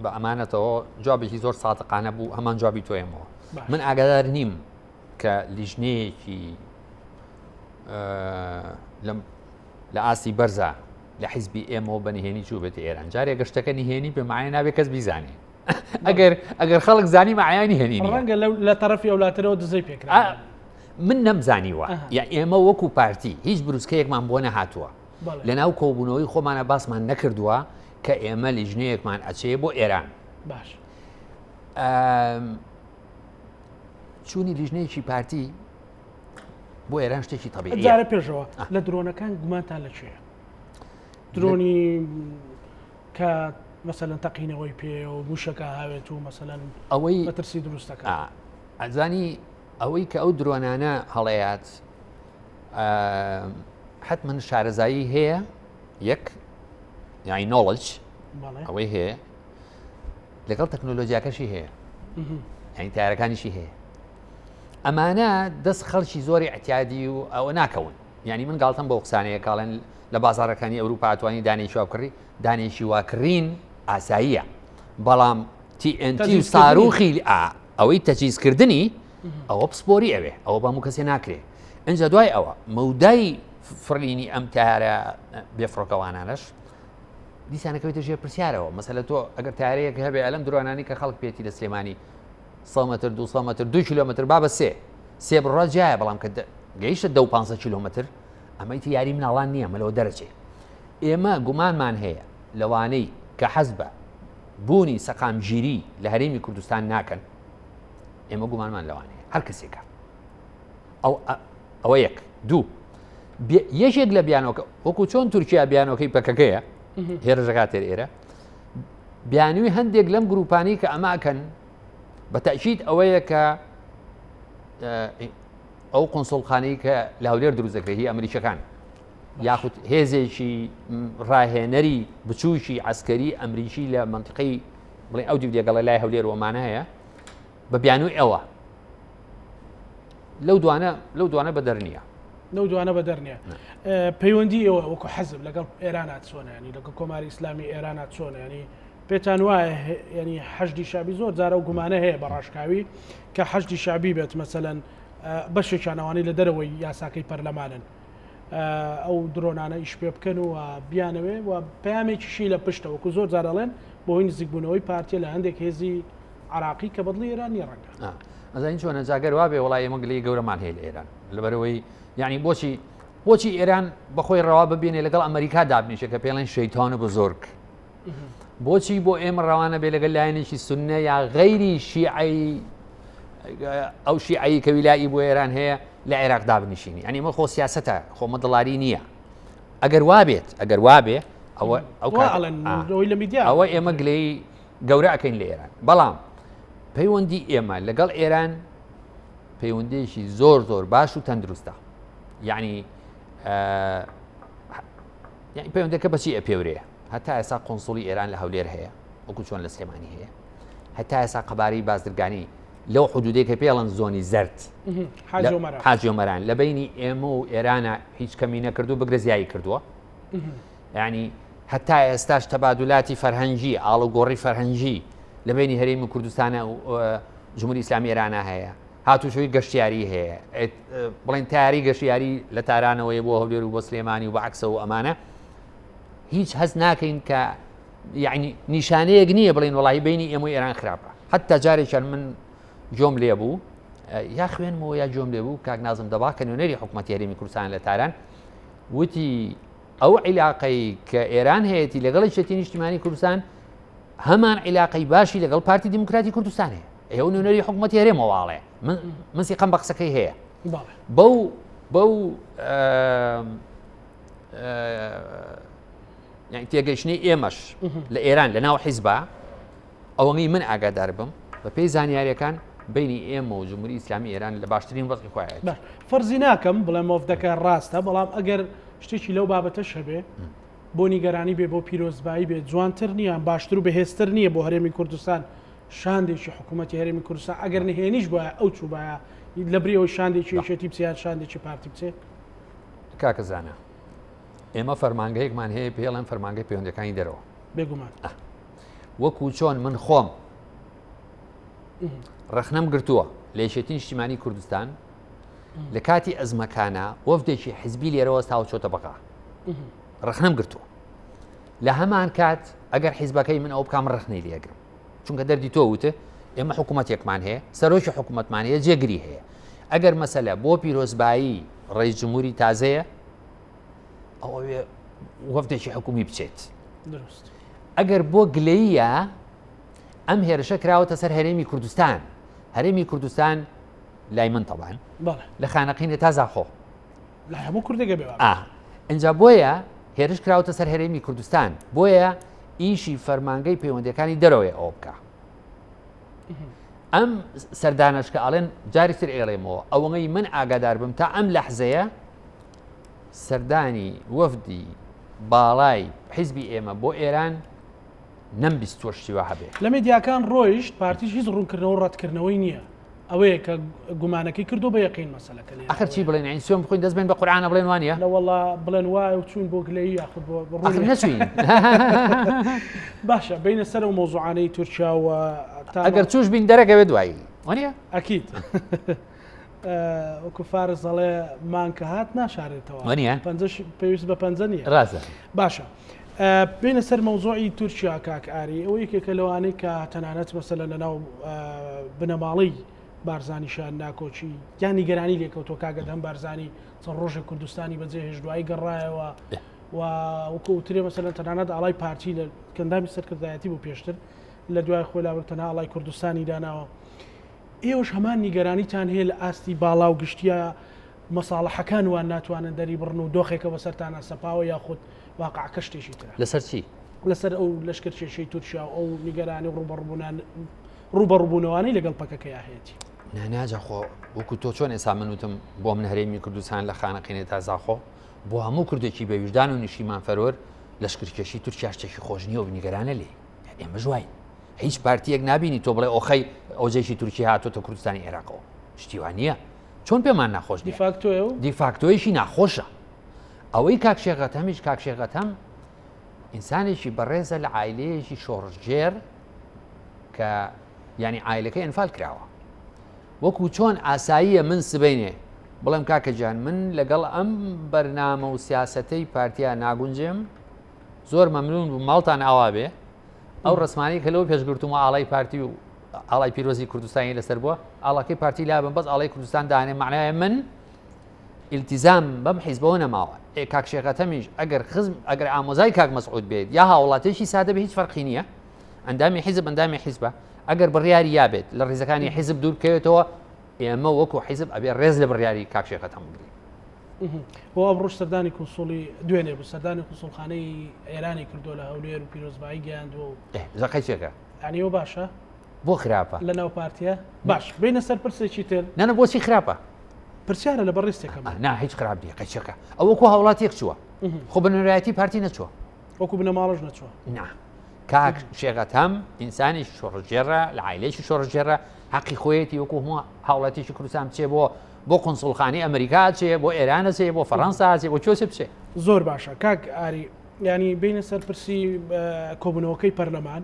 بە ئەمانەتەوە جوابێکی زۆر سادقانە بوو هەمان جوابی تۆیمەوە من ئاگادار نیم کە لیژنەیەکی لە ئاسی بەرزە لە حیزبی ئێمەوە بەنهێنی چوو بێت ئێران جارێک گەشتەکە نهێنی بێمایە نابێت کەس بیزانێ ئەگەر خەڵک زانی مەعیانی هێنی ڕەنگە لە تەرەفی ئەولاترەوە دزەی پێکرا من نەمزانیوە یا ئێمە وەکو پارتی هیچ بروسکەیەکمان بۆ نەهاتووە لە ناو کۆبوونەوەی خۆمانە باسمان نەکردووە کە ئێمە لیژنەیەکمان ئەچێ بۆ ئێران باش چوونی لیژنەیەکی پارتی بۆ ئێران شتێکی تەبیعیە جارە پێشەوە لە درۆنەکان گومانتان لە چێە درۆنی کە مەسەلەن تەقینەوەی پێ و موشەکە هاوێت و مەسەلەن ئەوەی بەترسی دروستەکە ئەزانی ئەوەی کە ئەو درۆنانە هەڵەیات حتمما شارەزایی هەیە یەک یعنی نۆڵج ئەوەی هەیە لەگەڵ تەکنۆلۆژیاکەشی هەیە یعنی تایارەکانیشی هەیە ئەمانە دەست خەڵکی زۆری احتیادی و ئەوە ناکەون یعنی من گاڵتەم بۆ قسانەیە کاڵێن لە بازارەکانی ئەوروپا توانی دانێکی واکڕی دانێکی واکڕین ئاساییە بەڵام TNT و ساروخی ئەوەی تەجیزکردنی ئەوە پسپۆری ئەوێ ئەوە بەموو کەسێ ناکرێ ئەنجا دوای ئەوە مەودای فڕینی ئەم تارە بێفڕۆکەوانانەش دیسانەکەوێتە ژێر پرسیارەوە مەسەلە تۆ ئەگەر تارەیەک هەبێ ئەلەم درۆنانی کە خەڵک پێێتی لە سلێمانی 100 متر 200 متر 2 کیلۆمتر با بە سێ بڕۆ جایە بەڵام کە گەیشتە 250 کیلۆمتر ئەمەی یاری مناڵان نییە مەلەوە دەرەچێ ئێمە گومانمان هەیە لەوانەی کە حەز بە بوونی سەقامگیری لە هەرێمی کوردستان ناکەن ئێمە گومانمان لەوانەیە هەر کەسێکە ئەوە یەک دوو یەکێک لە بیانەوەکە وەکو چۆن تورکیا بیانەوەکەی پەکەکەیە هێرشەکە تێر ئێرە بیانووی هەندێک لەم گروپانی کە ئەماکەن بە تەئکید ئەوەیە کە ئەو قۆنسڵخانەی کە لە هەولێر دروست دەکرێت هی ئەمریکیەکان یاخود هێزێکی ڕاهێنەری بچووکی عسکەری ئەمریکی لە منطقەی بڵێ ئەو دیودێگەڵە لای هەولێر وەمانە هەیە بە بیانووی ئەوە لەو دوانە بە دەرنیە لەو دوانە بە دەرنیە پەیوەندی ئەوە وەکو حەزب لەگەڵ ئێرانات چۆنە ینی لەگەڵ کۆماری ئیسلامی ئێرانات چۆنە ینی پێتان وایە ینی حەشدی شعبی زۆر جارە و گومانە هەیە بە ڕاشکاوی کە حەشدی شعبی بێت مەسەلەن بەشێکیانەوانی لە دەرەوەی یاساکەی پەرلەمانن ئەو درۆنانە ئیش پێ بکەن و بیانەوێ و پەیامێکیشی لە پشتەوەکو زۆر جارەڵێن بۆی نزیکبوونەوەی پارتیە لە هەندێک هێزی عراقی کە بەدڵی ئێرانی ڕەنگە ئەزانین چۆنە جاگەر وا بێ وڵای ئێمە گلەی گەورەمان هەیە لە ئێران لەبەرەوەی یعنی بۆچی ئێران بەخۆی ڕەوا ببینێ لەگەڵ ئەمریکا دابنیشە کە پێڵێن شەیتانە بزۆرگ بۆچی بۆ ئێمە ڕەوانە بێ لەگەل لایەنێکی سوننە یا غەیری شیعی ئەو شیعی کە ویلایی بۆ ئێران هەیە لە عێراق دابنیشینی ئەنی مە خۆ سیاسەتە خۆمە دڵاری نییە ئەگەر وابێ ئەوە ئێمە گلەی گەورە ئەەکەین لە ئێران بەڵام پەیوەندی ئێمە لەگەڵ ئێران پەیوەندێکی زۆر باش و تەندروستە یعنی پەیوەندەکە بەچی ئەپێورەیە هەتا ئێستا قۆنسڵی ئێران لە هەولێر هەیە وەکو چۆن لە سلێمانی هەیە هەتا ئێستا قەبارەی بازرگانی لەو حدودێک کە پێڵەن زۆنی زەرد حاجۆمەران لە بینی ئێمە و ئێرانە هیچ کەمی نەکردو بگرە زیایی کردووە یعنی هەتا ئێستاش تەبادولاتی فەرهەنگی ئاڵوگۆڕی فەرهەنگی لە بینی هەرێمی کوردستانە و جمهوری ئیسلامی ئێرانە هەیە هاتووشەوەی گەشتیاری هەیە بڵێن تاری گەشتیاری لە تارانەوەی بۆ هەولێر و بۆ سلێمانی و بە عەکسە و ئەمانە هیچ هەست ناکەین کە یعنی نیشانەیەک نییە بڵێن وڵی بینی ئێمە ئێران خراپە حتا جارێکیان من جۆم لێ بوو یا خوێنمەوە یا جۆم لێ بوو کاک نازم دەبا کە نوێنەری حکوومەتی هەرێمی کوردستان لە تاران وتی ئەو عیلاقەی کە ئێران هەیەی لەگەڵی شێتی نیشتیمانی کوردستان هەمان عیلاقەی باشی لەگەڵ پارتی دیموکراتی کوردستان هەیە ئێوە نوێنەری حکوومەتی هەرێمەواڵێ من سیقەم بە قسەکەی هەیە بەو یعنی تێگەیشتنی ئێمەش لە ئێران لە ناو حیزبە ئەوەی من ئاگادار بم بە پێی زانیاریەکان بینی ئێمە و جمهوری ئیسلامی ئێران لە باشترین وەزعی خۆیان فەرزی ناکەم بڵێ مۆڤدەکە ڕاستە بەڵام ئەگەر شتێکی لەو بابەتەش هەبێ بۆ نیگەرانی بێ بۆ پیرۆزبایی بێت جوانتر نییە باشتر و بەهێزتر نییە بۆ هەرێمی کوردستان شاندێکی حکوومەتی هەرێمی کوردستان ئەگەر نهێنیش بە ئەو چوبایە لە بریەوەی شاندێکی یەکێتی بچیان شاندێکی پارتی بچێت کاکەزانە ئێمە فەرمانگەیەکمان هەیە پێڵێن فەرمانگەی پەیوەندەکانی دەرەوە بێگومان وەکو چۆن من خۆم ڕەخنەم گرتووە لە یەکێتی نیشتیمانی کوردستان لە کاتی ئەزمەکانە وەفدێکی حیزبی لێرەوە ساو چۆتە بەقا ڕەخنەم گرتووە لە هەمان کات ئەگەر حیزبەکەی من ئەو بکام ڕەخنەی لێگرم چونکە دەردی تۆ وتە ئێمە حکوومەتێکمان هەیە سەرۆکی حکوومەتمان هەیە جێگری هەیە ئەگەر مەسەلە بۆ پیرۆزبایی ڕێیس جمهوری تازەیە ئەوە وەفدێکی حکومی بچێت ئەگەر بۆ گلەیە ئەم هێرشە کراوەتە سەر هەرێمی کوردستان هەرێمی کوردستان لای من تەبان لە خانەقینە تازاخۆ لە هەموو کوردێک بێ ئەنجا بۆیە هێرش کراوەتە سەر هەرێمی کوردستان بۆیە ئیشی فەرمانگەی پەیوەندەکانی دەرەوەی ئەوە بکە ئەم سەردانشکە ئەڵێن جاری تر ئێڵێمەوە ئەوەی من ئاگادار بم تا ئەم لەحزەیە سەردانی وەفدی باڵای حیزبی ئێمە بۆ ئێران نەمبیستوەشتیوە هەبێ لە مێدیاکان ڕۆیشت پارتیش هیچ ڕوونکردنەوە ڕەتکردنەوەی نییە ئەوەیە کە گومانەکەی کردو بە یەقین مەسەلەکە ئەخر چی بڵێن ئەین سوێن بخۆین دەست بێن بە قورئانە بڵێن وانە لەوەڵا بڵێن وایە و چوون بۆ گلەیی یاخود بۆ نەچوین باشە بینە سەر و مۆزوعانەی تورکیا و ئەگەر چوش بین دەرەکەوێ دوایی وانە ئەکید وەکو فارس دەڵێ مانکە هات ناشارێتەوە پێویست بە پەنجە نیە ڕازە باشە بینە سەر مەوزوعی تورکیا کاک ئاری ئەوە یەکێکە لەوانەی کە تەنانەت مەسەلە لەناو بنەماڵی بارزانیشان ناکۆچی یان نیگەرانی لێکەوتۆ کاگەت هەم بارزانی چەند ڕۆژێک کوردستانی بەجێ هێشتوایی گەڕایەوە و وەکوترێ مەسەلەن تەنانەت ئاڵای پارتی لە کەندامی سەرکردایەتی بوو پێشتر لە دوای خۆی لاوەتەنها ئاڵای کوردستانی داناوە ئێوەش هەمان نیگەرانیتان هەیە لە ئاستی باڵا و گشتیە مەساڵەحەکان وان ناتوانن دەری بڕن و دۆخێکە بەسەرتانە سەپاوە یاخود واقعەکە شتێکی ترە لەسەر چی لەسەر ئەو لەشکرکێشەی تورکیا ئەو نیگەرانی ڕوبەڕووبوونەوەی لەگەڵ پەکەکەی هەیەی ناناجە خۆ وەکو تۆ چۆن ئێسا منوتم بۆ من هەرێمی کوردستان لە خانەقینێ تازاخۆ بۆ هەموو کردێکی بەویژدان و نیشیمان فەرۆر لەشکرکێشی تورکیا شتێکی خۆش نییە و نیگەرانە لێ ئێمە ژوای هیچ پارتیەک نبینی تۆ بڵێ ئۆخەی ئەوجێشی تورکی هاتۆتە کوردستانی عێراقەوە شتیوان نییە چۆن پێمان ناخۆش دیفاکتۆیشی ناخۆشە ئەوەی کاکشێغەتەمیش کاکشێغەتەم ئینسانێکی بەڕێزە لە عایلەیەکی شۆڕژێر کە ینی عایلەکەی ئەنفال کراوە وەکو چۆن ئاساییە من سبینێ بڵێم کاکەجان من لەگەڵ ئەم بەرنامە و سیاسەتەی پارتیا ناگونجێم زۆر مەمنون بوو ماڵتان ئاوا بێ ئەو ڕسمانی کە لەو پێشگرتومە ئاڵای پارتی و ئاڵای پیرۆزی کوردستانی لەسەر بووە ئاڵاکەی پارتی لابم بەس ئاڵای کوردستان دانێ معنایە من ئیلتیزام بەم حیزبەوە نەماوە کاکشێغەتەمیش ئەگەر ئامۆزای کاک مەسعود بێت یا هاوڵاتێکی سادە بە هیچ فەرقی نییە ئەندامی حیزب ئەندامی حیزبە ئەگەر بڕیاری یابێت لە ڕێزەکانی حیزب دوور بکەوێتەوە ئێمە وەکو حیزب ئەبێ ڕێز لە بڕیاری کاکشێغەتەم بگرین بۆ ئەمڕۆژ سەردانی کونسوڵی دوێنێ بوو سەردانی کونسوڵخانەی ئێرانی کردو لە هەولێر و پیرۆزبایی گەیاندووە زەقەی چێکە ینیەوە باشە بۆ خراپە لە ناو پارتیە باش بینە سەر پرسێکی تر نانە بۆچی خراپە پرسیارە لە بەڕێستێکەکەم نا هیچ خراپ دیە قەچەکە ئەوە کو هاوڵاتێک چووە خۆ بنەرایەتی پارتی نەچووە وەکو بنەماڵش نەچووە نا کاک شێغەتەم ئینسانی شۆڕژێرە لە عایلەیەکی شۆڕژێرە حەقی خۆیەتی وەکو هەموو هاوڵاتیشی کوردستان بچێ بۆ قونسوڵخانی ئەمریکا چێ بۆ ئێرانە چێ بۆ فەڕەنسا چێ بۆ چۆسێ بچێ زۆر باشە کاک ئاری ینی بینە سەر پرسی کۆبوونەوەکەی پەرلەمان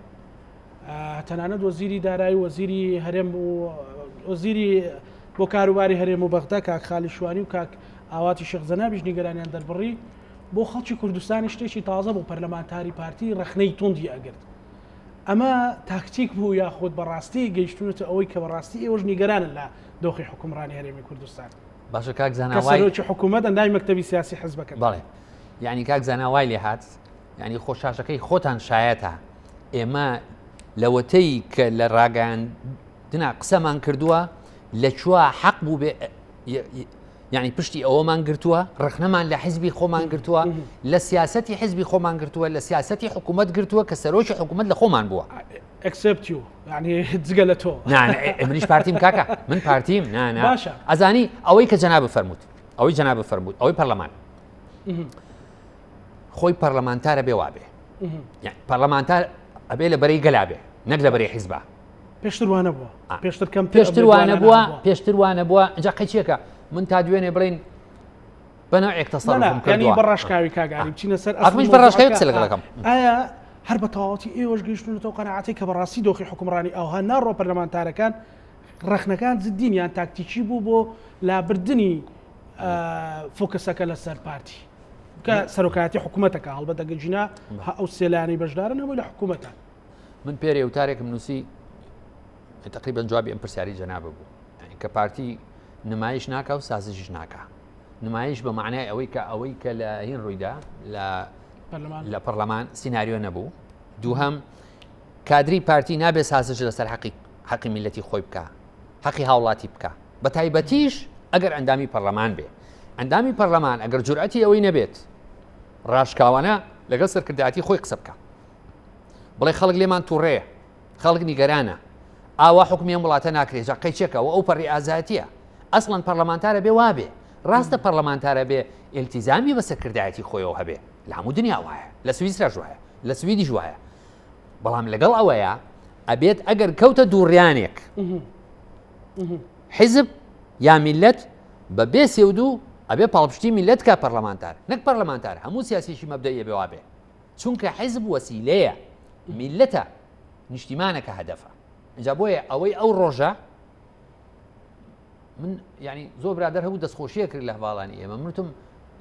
تەنانەت وەزیری دارایی وەزیری هەرێم و وەزیری بۆ کاروباری هەرێم و بەغدا کاک خالی شوانی و کاک ئاواتی شێخزەنابیش نیگەرانیان دەربڕی بۆ خەڵکی کوردستانی شتێکی تازە بۆ پەرلەمانتاری پارتی ڕخنەی توندی ئەگرت ئەمە تاکتیک بوو یاخود بەڕاستی گەیشتونێتە ئەوەی کە بەڕاستی ئێوەش نیگەرانن لە دۆخی حکومڕانی هەرێمی کوردستان باشە کاک زاناوای کەسەرۆکی حکوومەت ئەندای مەکتەبی سیاسی حیزبەکە بەڵێ یعنی کاک زاناوای لێ هات ینی خۆشاشەکەی خۆتان شایەتە ئێمە لەوەتەی کە لە ڕاگەاندنا قسەمان کردووە لە چوە حەق بوو بێ یعنی پشتی ئەوەمان گرتووە ڕخنەمان لە حیزبی خۆمان گرتووە لە سیاسەتی حیزبی خۆمان گرتووە لە سیاسەتی حکوومەت گرتووە کە سەرۆکی حکوومەت لە خۆمان بووە ئەکسپتیو یعنی جگە لە تۆ منیش پارتیم کاکە من پارتیم نانە ئەزانی ئەوەی کە جەناب فەرمووت ئەوەی جەناب فەرمووت ئەوەی پەرلەمان خۆی پەرلەمانتارە بێ وابێ پەرلەمانتار ئەبێ لە بەرەی گەلا بێ نەک لە بەرەی حیزبە پێشتروانە بووە پێشتروانە بووە اینجا قەچێکە من تا دوێنێ بڵین بەنەوەیەک تەسەڕوفم کردووە بەڕاشکاوی کاگاری بچینە سەر ئەمەش بەڕاشکاوی قسە لەگەڵەکەم ئایا هەر بە تەواوەتی ئێوەش گەیشتونەوە قەناعەتی کە بەڕاستی دۆخی حکومڕانی ئەوها ناڕۆ پەرلەمانتارەکان ڕخنەکان زدینیان تاکتیکی بوو بۆ لابردنی فۆکسەکە لەسەر پارتی کە سەرۆکایەتی حکوومەتەکە هەڵبەت دەگەجینا ئەو سێلانی بەشدارن ئەوەی لە حکوومەتە من پێرێ وتارێکم نووسی تقریبا جوابی ئەم پرسیاری جەنابە بوو کە پارتی نمایش ناکە و سازشش ناکە نمایش بە معنای ئەوەی کە لە هین ڕوویدا لە پەرلەمان سیناریۆ نەبوو دووهەم کادری پارتی نابێ سازش لەسەر حەقی میلەتی خۆی بکە حەقی هاوڵاتی بکە بە تایبەتیش ئەگەر ئەندامی پەرلەمان بێ ئەندامی پەرلەمان ئەگەر جورئەتی ئەوەی نەبێت ڕاشکاوانە لەگەڵ سەرکردایەتی خۆی قسە بکە بڵێ خەڵک لێمان تووڕێە خەڵک نیگەرانە ئاوا حکومیان وڵاتە ناکرێت جا قەیچێکەوە ئەو پەڕی ئازاتیە ئەسڵەن پەرلەمانتارە بێ وابێ ڕاستە پەرلەمانتارە بێ ئیلتیزامی بە سەرکردایەتی خۆیەوە هەبێ لە هەموو دنیا وایە لە سویسراش وایە لە سویدیش وایە بەڵام لەگەڵ ئەوەیە ئەبێت ئەگەر کەوتە دووڕیانێک حیزب یا میلەت بە بێ سێودوو ئەبێ پاڵپشتی میلەت کا پەرلەمانتار نەک پەرلەمانتار هەموو سیاسیشی مەبدەیە بێ وابێ چونکە حیزب وەسیلەیە میلەتە نیشتیمانەکە هەدەفە اینجا بۆیە ئەوەی ئەو ڕۆژە من ینی زۆر برادەر هەبوو دەستخۆشیە کرد لە هەواڵانی ئێمە منتم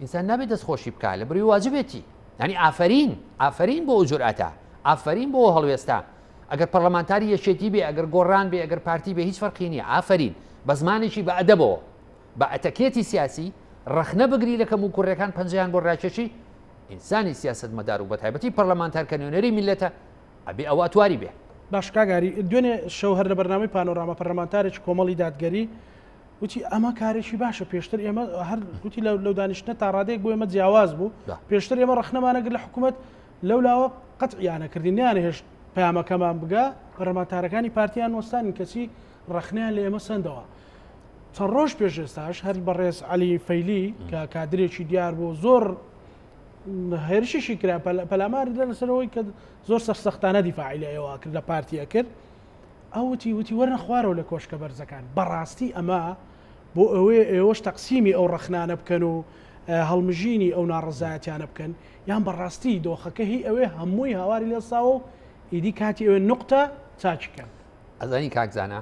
ئینسان نابێت دەستخۆشی بکە لە بڕی واجبێتی ینی ئافرین بۆ ئەو جورئەتە ئافرین بۆ هەڵوێستا ئەگەر پەرلەمانتاری یەکێتی بێ ئەگەر گۆڕان بێ ئەگەر پارتی بێ هیچ فەرقی نییە ئافرین بە زمانێکی بە ئەدەبەوە بە ئەتەکێتی سیاسی ڕخنە بگری لەکەم و کوڕەکان پەنجەیان بۆ ڕاکێشی ئینسانی سیاست مەدار و بە تایبەتی پەرلەمانتار کە نوێنەری میلەتە ئەبێ ئەوە ئەتواری بێ باش کاگاری دوێنێ شەو هەر لە بەرنامەی پانۆراما پەرلەمانتارێکی کۆمەڵی دادگەری وتی ئەمە کارێکی باشە پێشتر ئێمە هەر گوتی لەو دانیشتە تا ڕادێک بۆ ئێمە جیاواز بوو پێشتر ئێمە ڕخنەمانەگر لە حکوومەت لەولاوە قەتعیانەکردینیانە هێش پامەکەمان بگە پەرلەمانتارەکانی پارتیان وەستانی کەسی ڕەخنیان لە ئێمە سندەوە چەند ڕۆژ پێش ئێستاش هەر بەڕێز عەلی فەیلی کە کادرێکی دیار بوو زۆر هێرشیشی کرا پەلاماری لەسەرەوەی کە زۆر سەختانە دیفاعی لە ئێوە کرد لە پارتیە کرد ئەوتی وتی وەرنە خوارەوە لە کۆشکە بەرزەکان بەڕاستی ئەمە بۆ ئەوەی ئێوەش تەقسیمی ئەو ڕەخنانە بکەن و هەڵمژینی ئەو ناڕزایەتیانە بکەن یان بەڕاستی دۆخەکە هی ئەوێ هەمووی هاواری لێساوە و ئیدی کاتی ئەوێ نقطە چاچکەن ئەزانی کاکزانە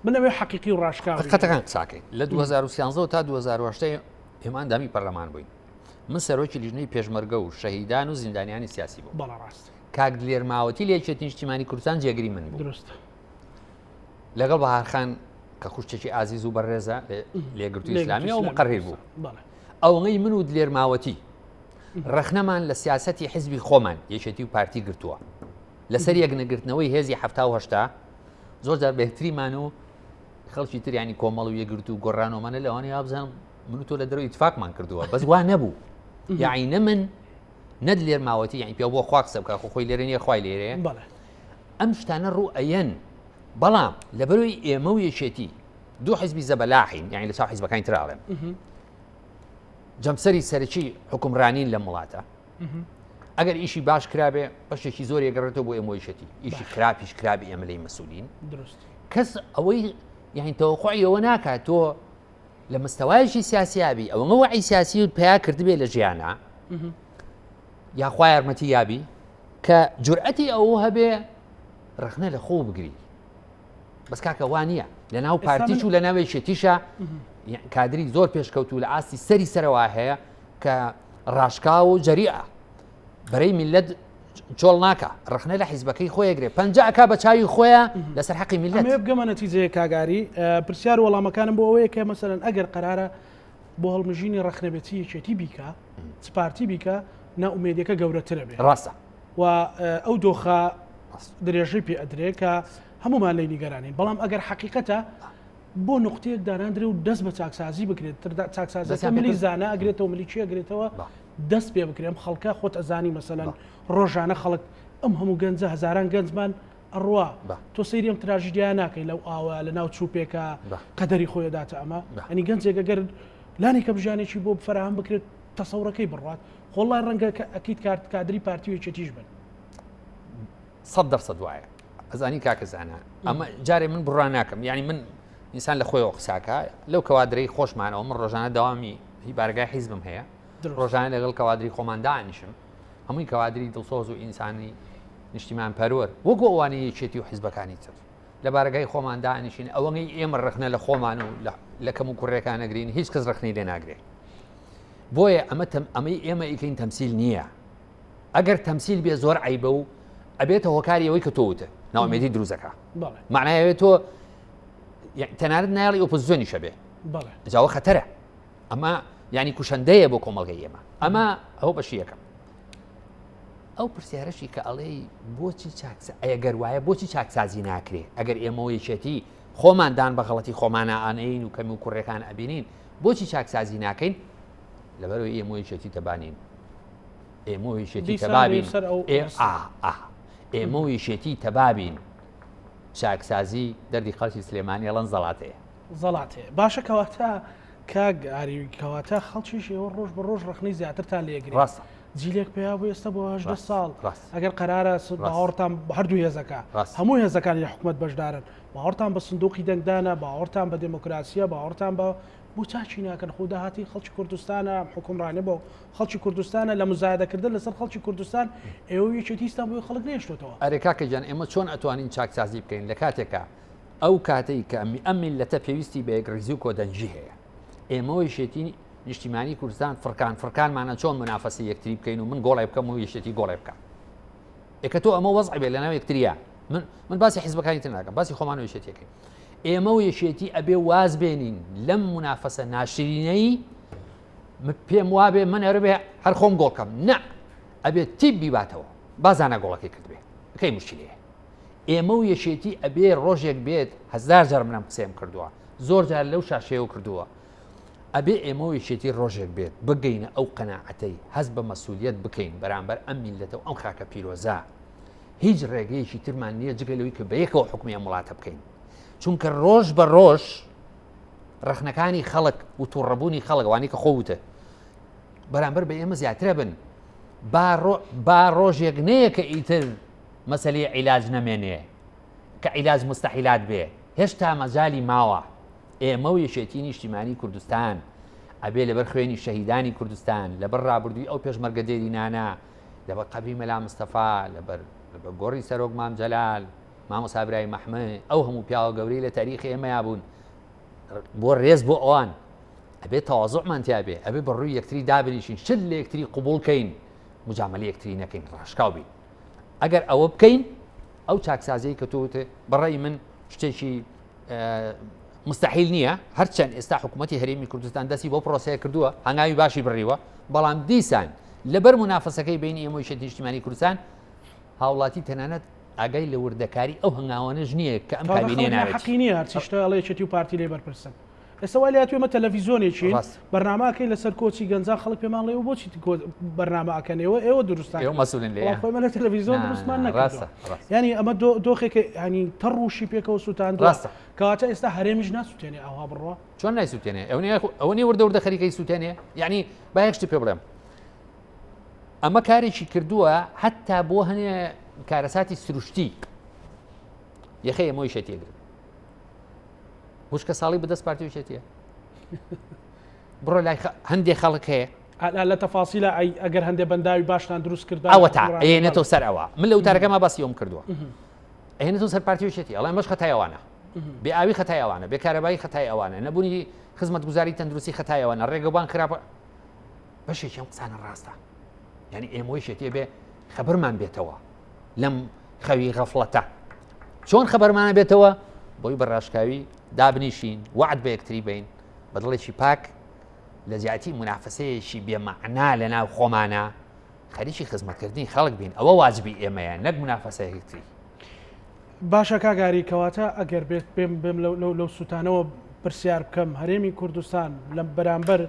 بنەوێ حەقیقی و ڕاشکاوی قەتەکان قساکەین لە 2013 تا 2010 ئێمان دامی پەرلەمان بووین من سەرۆکی لیژنەی پێشمەرگە و شەهیدان و زیندانیانی سیاسی بوو بەڵا ڕاست کاک دلێرماوەتی لێچێتی نیشتیمانی کوردستان جێگری من بوو درست لەگەڵ بەهارخان کە خوشتێکی ئازیز و بەڕێزە لێگرتووی ئیسلامی ئەو مقڕیر بوو ئەوەی من و دلێرماوەتی ڕەخنەمان لە سیاسەتی حیزبی خۆمان یەکێتی و پارتی گرتووە لەسەر یەکنەگرتنەوەی هێزی هەفتا و هەشتا زۆر جار بەهتریمان و خەڵکی تریانی کۆمەڵ و یەگرت و گۆڕانەوەمانە لەوانەیە بزانم من و تۆ لە دەرەوەی ئیتفاقمان کردووە بەس وا نەبوو یاعی نە من نە دلێرماوەتی یعنی پێ بۆ خوا قسە بکە خۆی لێرە نییە خوای لێرەیە ئەم شتانە ڕوو ئەیەن بەڵام لەبەرەوەی ئێمە و یەکێتی دوو حیزبی زەبەلاحین یعنی لەچاو حیزبەکانی تراڵێن جەمسەری سەرەکی حکومڕانین لە وڵاتە ئەگەر ئیشی باش کرابێ بەشێکی زۆر یەگەڕێتەوە بۆ ئێمە یەکێتی ئیشی خراپیش کرابی ئێمە لەی مەسئولین کەس ئەوەی یعنی تەوەقوعی ئەوە ناکات تۆ لە مستەوایشی سیاسیابی ئەوە وەعی سیاسی و پیا کردبێ لە ژیانە یاخوا یارمەتی یابی کە جورئەتی ئەوە هەبێ ڕخنە لە خۆ بگری بەس کاکە وان نییە لە ناو پارتیش و لە ناوێ شێتیشە کادری زۆر پێشکەوت و لە ئاستی سەری سەرەوە هەیە کە ڕاشکا و جەریئە بەرەی میلەت چۆڵ ناکە ڕخنە لە حیزبەکەی خۆیەگرێ پەنجەکە بە چاوی خۆیە لەسەر حەقی میلەت بگەمە نەتیجەیە کاگاری پرسیار وەڵامەکانم بۆ ئەوەیە کە مەسەرەن ئەگەر قەرارە بۆ هەڵمژینی ڕەخنەبێتی یەکێتی بیکە سپارتی بیکە ناومێدیەکە گەورەترە بێ ڕاستە و ئەو دۆخە درێژەی پێ ئەدرێ کە هەمومان لی نیگەرانین بەڵام ئەگەر حەقیقەتە بۆ نقطەیەک داناندرێ و دەست بە چاکسازی بکرێت چاکسازەکە ملی زانە ئەگرێتەوە ملی چی ئەگرێتەوە دەست پێ بکرێم خەڵکە خۆت ئەزانی مەسەلەن ڕۆژانە خەڵک ئەم هەموو گەنجە هەزاران گەنجمان ئەڕوا تۆ سەیری ئەم تراژیدیان ناکەی لەو ئاوە لە ناو چوپێکە قەدەری خۆی داتە ئەمە ئەنی گەنجێک ئەگەر لانێکە بژانێکی بۆ فراهم بکرێت تەسەوڕەکەی بڕوات خۆڵای ڕەنگە ئەکیت کادری پارتی و یەکێتیش بن 100% وایە ئەزانی کاکەزانە ئەمە جارێ من بڕوان ناکەم یعنی من ئینسان لە خۆیەوە قساکە لەو کەوادرەی خۆشمانەوە من ڕۆژانە داوامی هی بارگای حیزبم هەیە ڕۆژانە لەگەڵ کەوادری خۆمان دانیشم هەمووی کەوادری دڵسۆز و ئینسانی نیشتیمان پەروەر وەکو ئەوانەی یەکێتی و حیزبەکانی تر لە بارگای خۆمان دانیشین ئەوەی ئێمە ڕخنە لە خۆمان و لە کەم و کوڕێکان نەگرین هیچ کەس ڕخنەی لێ ناگرێت بۆیە ئەمەی ئێمە ئیکەین تەمسیل نییە ئەگەر تەمسیل بێ زۆر عیبە و ئەبێتە هۆکاری ئەوەی کە تۆوتە ناومێدی دروستەکە معنایەوێت تۆ تەنانەت نایڵی ئۆپۆزیسیۆنی شەبێ جاوە خەتەرە ئەمە ینی کوشەندەیە بۆ کۆمەڵگەی ئێمە ئەمە ئەو بەشی یەکەم ئەو پرسیارەشی کە ئەڵێ بۆچی ئەگەر وایە بۆچی چاکسازی ناکرێ ئەگەر ئێمە یەکێتی خۆماندان بە غەڵەتی خۆمانە ئانەین و کەمی و کوڕێکان ئەبینین بۆچی چاکسازی ناکەین لەبەرەوەی ئێمە یەکێتی تەبانین ئێمە یەکێتی تەبابین ئێمە یەکێتی تەبابین چاکسازی دەردی خەڵکی سلێمانی ئەڵەن زەڵاتەیە باشە کەواتە کاگاری کەواتە خەڵکیش ئێوە ڕۆژ بە ڕۆژ ڕخنەی زیاترتان لێگرێت ڕاستە جیلێک پێیا بۆ ئێستا بۆ 18 ساڵ ئەگەر قەرارە باوەڕتان هەردوو هێزەکە هەموو هێزەکانی لە حکوومەت بەشدارن باوەڕتان بە سندوقی دەنگدانە باوەڕتان بە دموکراسیە باوەڕتان بە بۆ چاچی ناکەن خۆ داهاتی خەڵکی کوردستانە حکومڕانە بۆ خەڵکی کوردستانە لە مزایدەکردن لەسەر خەڵکی کوردستان ئێوە یەکێتیستان بۆ خەڵک نێشتۆتەوە ئەرێ کاکەجان ئێمە چۆن ئەتوانین چاکسازی بکەین لە کاتێکە ئەو کاتەی کە ئەم میلەتە پێویستی بە یەکڕێزی و کۆدەنجی هەیە ئێمە یەکێتی نیشتیمانی کوردستان فرکانمانە چۆن منافەسی یەکتری بکەین و من گۆڵی بکەم و یەکێتی گۆڵی بکەم ئێکە تۆ ئەمە وەزعی بێ لەناو یەکتریە من باسی حیزبەکانی تر ناکەم باسی خۆمان و یەکێتیەکەین ئێمە و یەکێتی ئەبێ واز بێنین لەم منافەسە ناشرینەی پێم وابێ من ئەرە بێ هەر خۆم گۆڵکەم نە ئەبێت تیب بیباتەوە بازانە گۆڵەکەی کردبێ ئەکەی مشکلەیە ئێمە و یەکێتی ئەبێ ڕۆژێک بێت هەزار جار منم قسەم کردووە زۆر جار لەو شاشەیەوە کردووە ئەبێ ئێمە یەکێتی ڕۆژێک بێت بگەینە ئەو قەناعەتەی هەست بە مەسئولیت بکەین بەرامبەر ئەم میلەتە و ئەم خاکە پیرۆزە هیچ ڕێگەیەکی ترمان نییە جگەلەوەی کە بە یەکەوە حکومی ئەم وڵاتە بکەین چونکە ڕۆژ بە ڕۆژ ڕخنەکانی خەڵک و تووڕەبوونی خەڵکوانی کە خۆوتە بەرامبەر بە ئێمە زیاترە بن با ڕۆژێک نەیە کە ئیتر مەسەلەی عیلاج نەمێنێ کە عیلاج مستەحیلات بێ هێشتا مەجالی ماوە ئێمە و یەکێتی نیشتیمانی کوردستان ئەبێ لەبەر خوێنی شەهیدانی کوردستان لەبەر ڕابردووی ئەو پێشمەرگە دێرینانە لەبەر قەبری مەلا مستەفا لەبەر گۆڕی سەرۆک مام جەلال مامۆستا ئیبراهیم محمەد ئەو هەموو پیاوە گەورەی لە تاریخی ئێمەیا بوون بۆ ڕێز بۆ ئەوان ئەبێ تەواضوعمان تیا بێ ئەبێ بەڕووی یەکتری دابنیشین شت لە یەکتری قبوڵکەین مجامەلەی یەکتری نەکەین ڕاشکاو بین ئەگەر ئەوە بکەین ئەو چاکسازەی کە تۆوتێ بەڕێی من شتێکی مستحیل نییە هەرچەند ئێستا حکوومەتی هەرێمی کوردستان دەستی بۆ پرۆسەیە کردووە هەنگاوی باشی بڕیوە بەڵام دیسان لەبەر منافەسەکەی بینی ئێمە یەکێتی نیشتیمانی کوردستان هاوڵاتی تەنانەت ئاگای لە وردەکاری ئەو هەنگاوانەش نییە کە ئەم کابینێ ناوێت حەقی نییە هەرچیشتە ئەڵێ یەکێتی و پارتی لێ بەرپرسن ئێستا وای لە توێمە تەلەڤیزۆنێکی بەرنامەکەی لەسەر کۆچی گەنجان خەڵک پێمان لێ و بۆچی بەرنامەکەنەوە ئێوە دروستان ئێوە مەسئولن لێ خۆمە لە تەلەڤیزۆن دروستمان نەکردووە ینی ئەمە دۆخێک ینی تەڕوشی پێکەوە سووتاندووە کەواتە ئێستا هەرێمیش ناسووتێنێ ئەوها بڕوە چۆن نایسووتێنێ ئەو نیە وردە خەریکەی سووتێنێ یعنی با یەکشتی پێ بڵێم ئەمە کارێکی کردووە حتا بۆ هەنێ کارەساتی سروشتی یەخەی ئەمەی شێتێگرن وشکە ساڵی بەدەست پارتی وشێتیە بڕۆ لای هەندێک خەڵک هەیە لە تەفاسیلە ئەگەر هەندێک بەنداوی باشتان دروست کرد ئەوە تا ئێنێتەوە سەر ئەوە من لە وتارەکەمە باسیەوەم کردووە ئێنێتەوە سەر پارتی وشێتی ئەڵێ مەش خەتایەوانە بێ ئاوی خەتایەوانە بێ کارەبایی خەتای ئەوانە نەبوونی خزمەتگوزاری تەندروستی خەتایەوانە ڕێگەبان خراپە بەشێکی ئەم قسانە ڕاستە یعنی ئێمەی شێتێ بێ خەبەرمان بێتەوە لەم خەوی غەفڵەتە چۆن خەبەرمانە بێتەوە بۆی بەڕاشکاوی دابنیشین وعد بە یەکتری بین بەدڵێکی پاک لە جیاتی منافەسەیەکی بێمەعنا لە ناو خۆمانە خەریکی خزمەتکردنی خەڵک بین ئەوە واجبی ئێمەیە نەک منافەسەیە یەکتری باشە کاگاری کەواتە ئەگەر بێت بێم لەو سووتانەوە پرسیار بکەم هەرێمی کوردستان لە بەرامبەر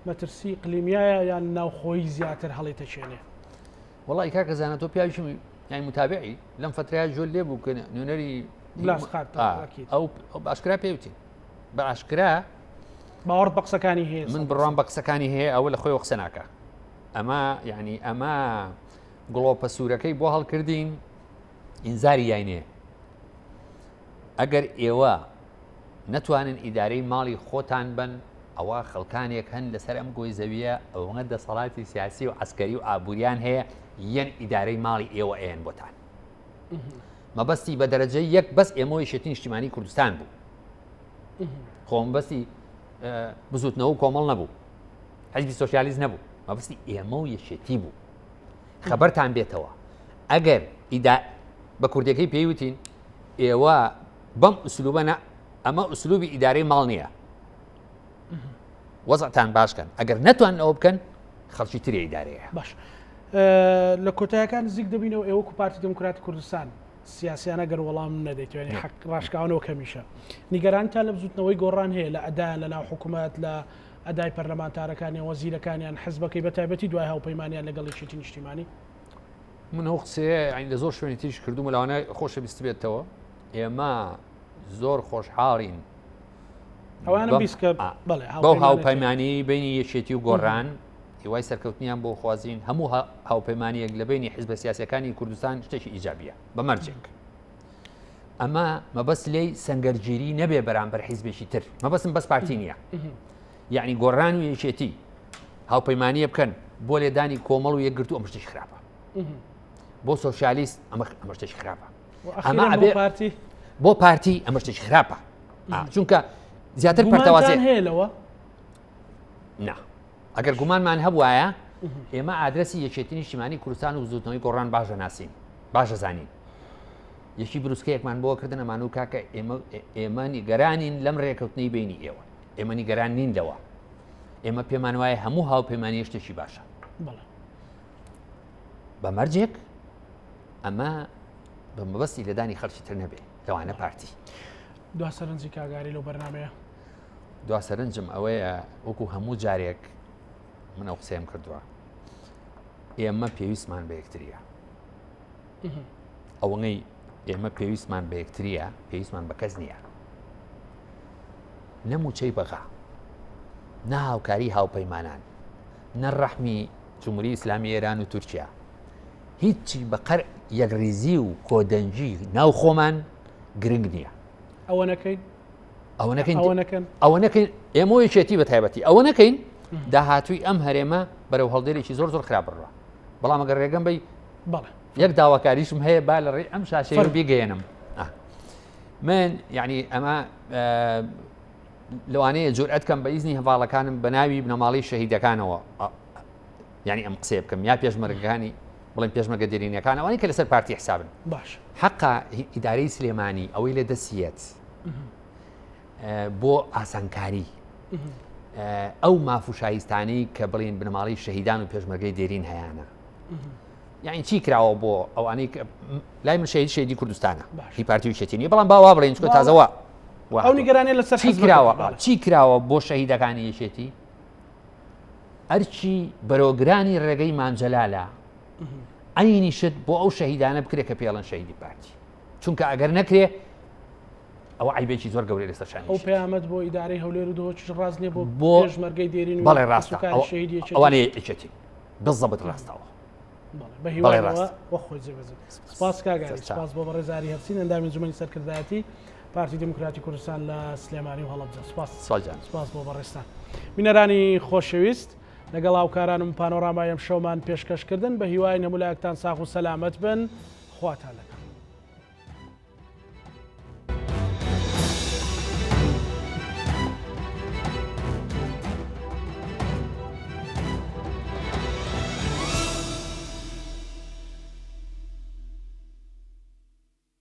مەترسی قلیمیایە یان ناوخۆی زیاتر هەڵێتە شوێنێ وڵی کاکە زانە تۆ پیاویشم یانی متابعی لەم فتریا جۆل لێ بوو کە نوێنەری ئەو باشکرا پێوتین بە ئاشکرا باوەڕ بە قسەکانی هەیە من بڕوان بە قسەکانی هەیە ئەوە لە خۆی قسە ناکە ئەمە یعنی ئەمە گڵۆپە سوورەکەی بۆ هەڵکردین ئینزاری یاینێ ئەگەر ئێوە نەتوانن ئیدارەی ماڵی خۆتان بن ئەوە خەڵکانێک هەن لەسەر ئەم گۆی زەویە ئەوەنە دەسەڵاتی سیاسی و عسکەری و ئابوووریان هەیە یەن ئیدارەی ماڵی ئێوە ئێن بۆتان مەبەستی بە دەرەجەی یەک بەس ئێمەوە یەکێتی نیشتیمانی کوردستان بوو خۆم بەستی بزوتنەوە و کۆمەڵ نەبوو حیزبی سۆشیالیست نەبوو مەبەستی ئێمە و یەکێتی بوو خەبەرتان بێتەوە ئەگەر بە کوردەکەی پێیوتین ئێوە بەم ئوسلوبە ئەمە ئوسلوبی ئیدارەی ماڵ نییە وەزعتان باشکەن ئەگەر نەتوان ئەوە بکەن خەڵکی تری ئیدارەیە باش لە کۆتاییەکان نزیک دەبینەوە ئێوە و پارتی دموکراتی کوردستان سیاسیانە گەر وەڵام نەدەیتوێنێ حەق ڕاشکاونەوە کەمیشە نیگەرانتان لە بزوتنەوەی گۆڕان هەیە لە ئەدایان لە ناو حکوومەت لە ئەدای پەرلەمانتارەکانی وەزیرەکانیان حزبەکەی بەتایبەتی دوای هاوپەیمانیان لەگەڵ یەکێتی نیشتیمانی من ئەو قسەیە عین لە زۆر شوێنی تریش کردومە لەوانە خۆشە بیست بێتەوە ئێمە زۆر خۆشحاڵین ئەوانە بیستکە بەو هاوپەیمانی بینی یەکێتی و گۆڕان هیوای سەرکەوتنیان بۆ خوازیین هەموو هاوپەیمانیەک لە بینی حیزبە سیاسەکانی کوردستان شتێکی ئیجابیە بەمەرجێک ئەمە مەبەست لێی سەنگەرگیری نەبێ بەرامبەر حیزبێکی تر مەبەستم بەس پارتی نییە یعنی گۆڕان و یەکێتی هاوپەیمانیە بکەن بۆ لێدانی کۆمەڵ و یەکگرتو ئەمە شتێکی خراپە بۆ سۆشیالیست ئەمە شتێکی خراپە بۆ پارتی ئەمە شتێکی خراپە چونکە زیاتر پەرتەوازێ هەیە لەوە نا ئەگەر گومانمان هەبوایە ئێمە ئادرسی یەکێتی نیشتیمانی کوردستان و زوتنەوەی گۆڕان باشە ناسین باشە زانین یەکی بروسکەیەکمان بۆ کردن ئەمان و کاکە ئێمە نیگەرانین لەم ڕێکەوتنەی بینی ئێوە ئێمە نیگەران نین لەوە ئێمە پێمان وایە هەموو هاوپەیمانی شتێکی باشە بەمەرجێک ئەمە بە مەبەستی لەدانی خەڵکی تر نەبێ لەوانە پارتی دو سەرنجی کاگاری لەو بەرنامەیە دوا سەرنجم ئەوەیە وەکو هەموو جارێک من ئەو قسەیەم کردووە ئێمە پێویستمان بە یەکتریە ئەوەی ئێمە پێویستمان بە یەکتریە پێویستمان بە کەس نییە نەموچەی بەغا نە هاوکاری هاوپەیمانان نەڕەحمی جمهوری ئیسلامی ئێران و تورکیا هیچی بەقەر یەکریزی و کۆدەنجی ناو خۆمان گرنگ نییە ئەوە نەکەین ئەوە نەکەین ئێمە یەکێتی بە تایبەتی ئەوە نەکەین داهاتووی ئەم هەرێمە بەرەو هەڵدێرێکی زۆر زۆر خراپ بڕوە بەڵام ئەگەر ڕێگەم بی یەک داواکاریشم هەیە با لە ڕێ ئەم شاشەیە بیگەێنم من یعنی ئەمە لەوانەیە جورئەت کەم بە ئیزنی هەواڵەکانم بە ناوی بنەماڵی شەهیدەکانەوە یعنی ئەم قسێ بکەم یا پێشمەرگەکانی بڵێن پێشمەرگە دێرینەکان ئەوانەی کە لەسەر پارتی حسابن باش حەقا ئیدارەی سلێمانی ئەوەی لە دەسیەت بۆ ئاسانکاری ئەو مافوشایستانەی کە بڵێن بنەماڵی شەهیدان و پێشمەرگەی دێرین هەیەە یعنی چی کراوە بۆ ئەوانەی لای من شەهیدی کوردستانە هی پارتی وشێتی نیە بەڵام باوا بڵێن چکە تازەوە ئەو نیگەرانی لەسەر چی کراوە بۆ شەهیدەکانی یەکێتی ئەرچی بەرۆگرانی ڕێگەی مانجەلالە ئەینی شت بۆ ئەو شەهیدانە بکرێت کە پێڵەن شەهیدی پارتی چونکە ئەگەر نەکرێ ئەوە عیبێکی زۆر گەورەی لەسەر شانی ئەو پەیامەت بۆ ئیدارەی هەولێر و دۆچ ڕاست نییە بۆ پێشمەرگەی دێرین و بەڵێ ڕاستە ئەوانەیە یەکێتی بەزەبت ڕاستەوە بە هیوایەوە وەخۆی جێبەجێ سپاس کاگای سپاس بۆ بەڕێزاری هەرچین ئەندامی جومەنی سەرکردایەتی پارتی دموکراتی کوردستان لە سلێمانی و هەڵەبجە سپاس بۆ بەڕێستان بینەرانی خۆشەویست لەگەڵ هاوکارانم پانۆرامای ئەم شەومان پێشکەشکردن بە هیوای نەمولایەکتان ساغ و سەلامەت بن خواتان لەگەڵ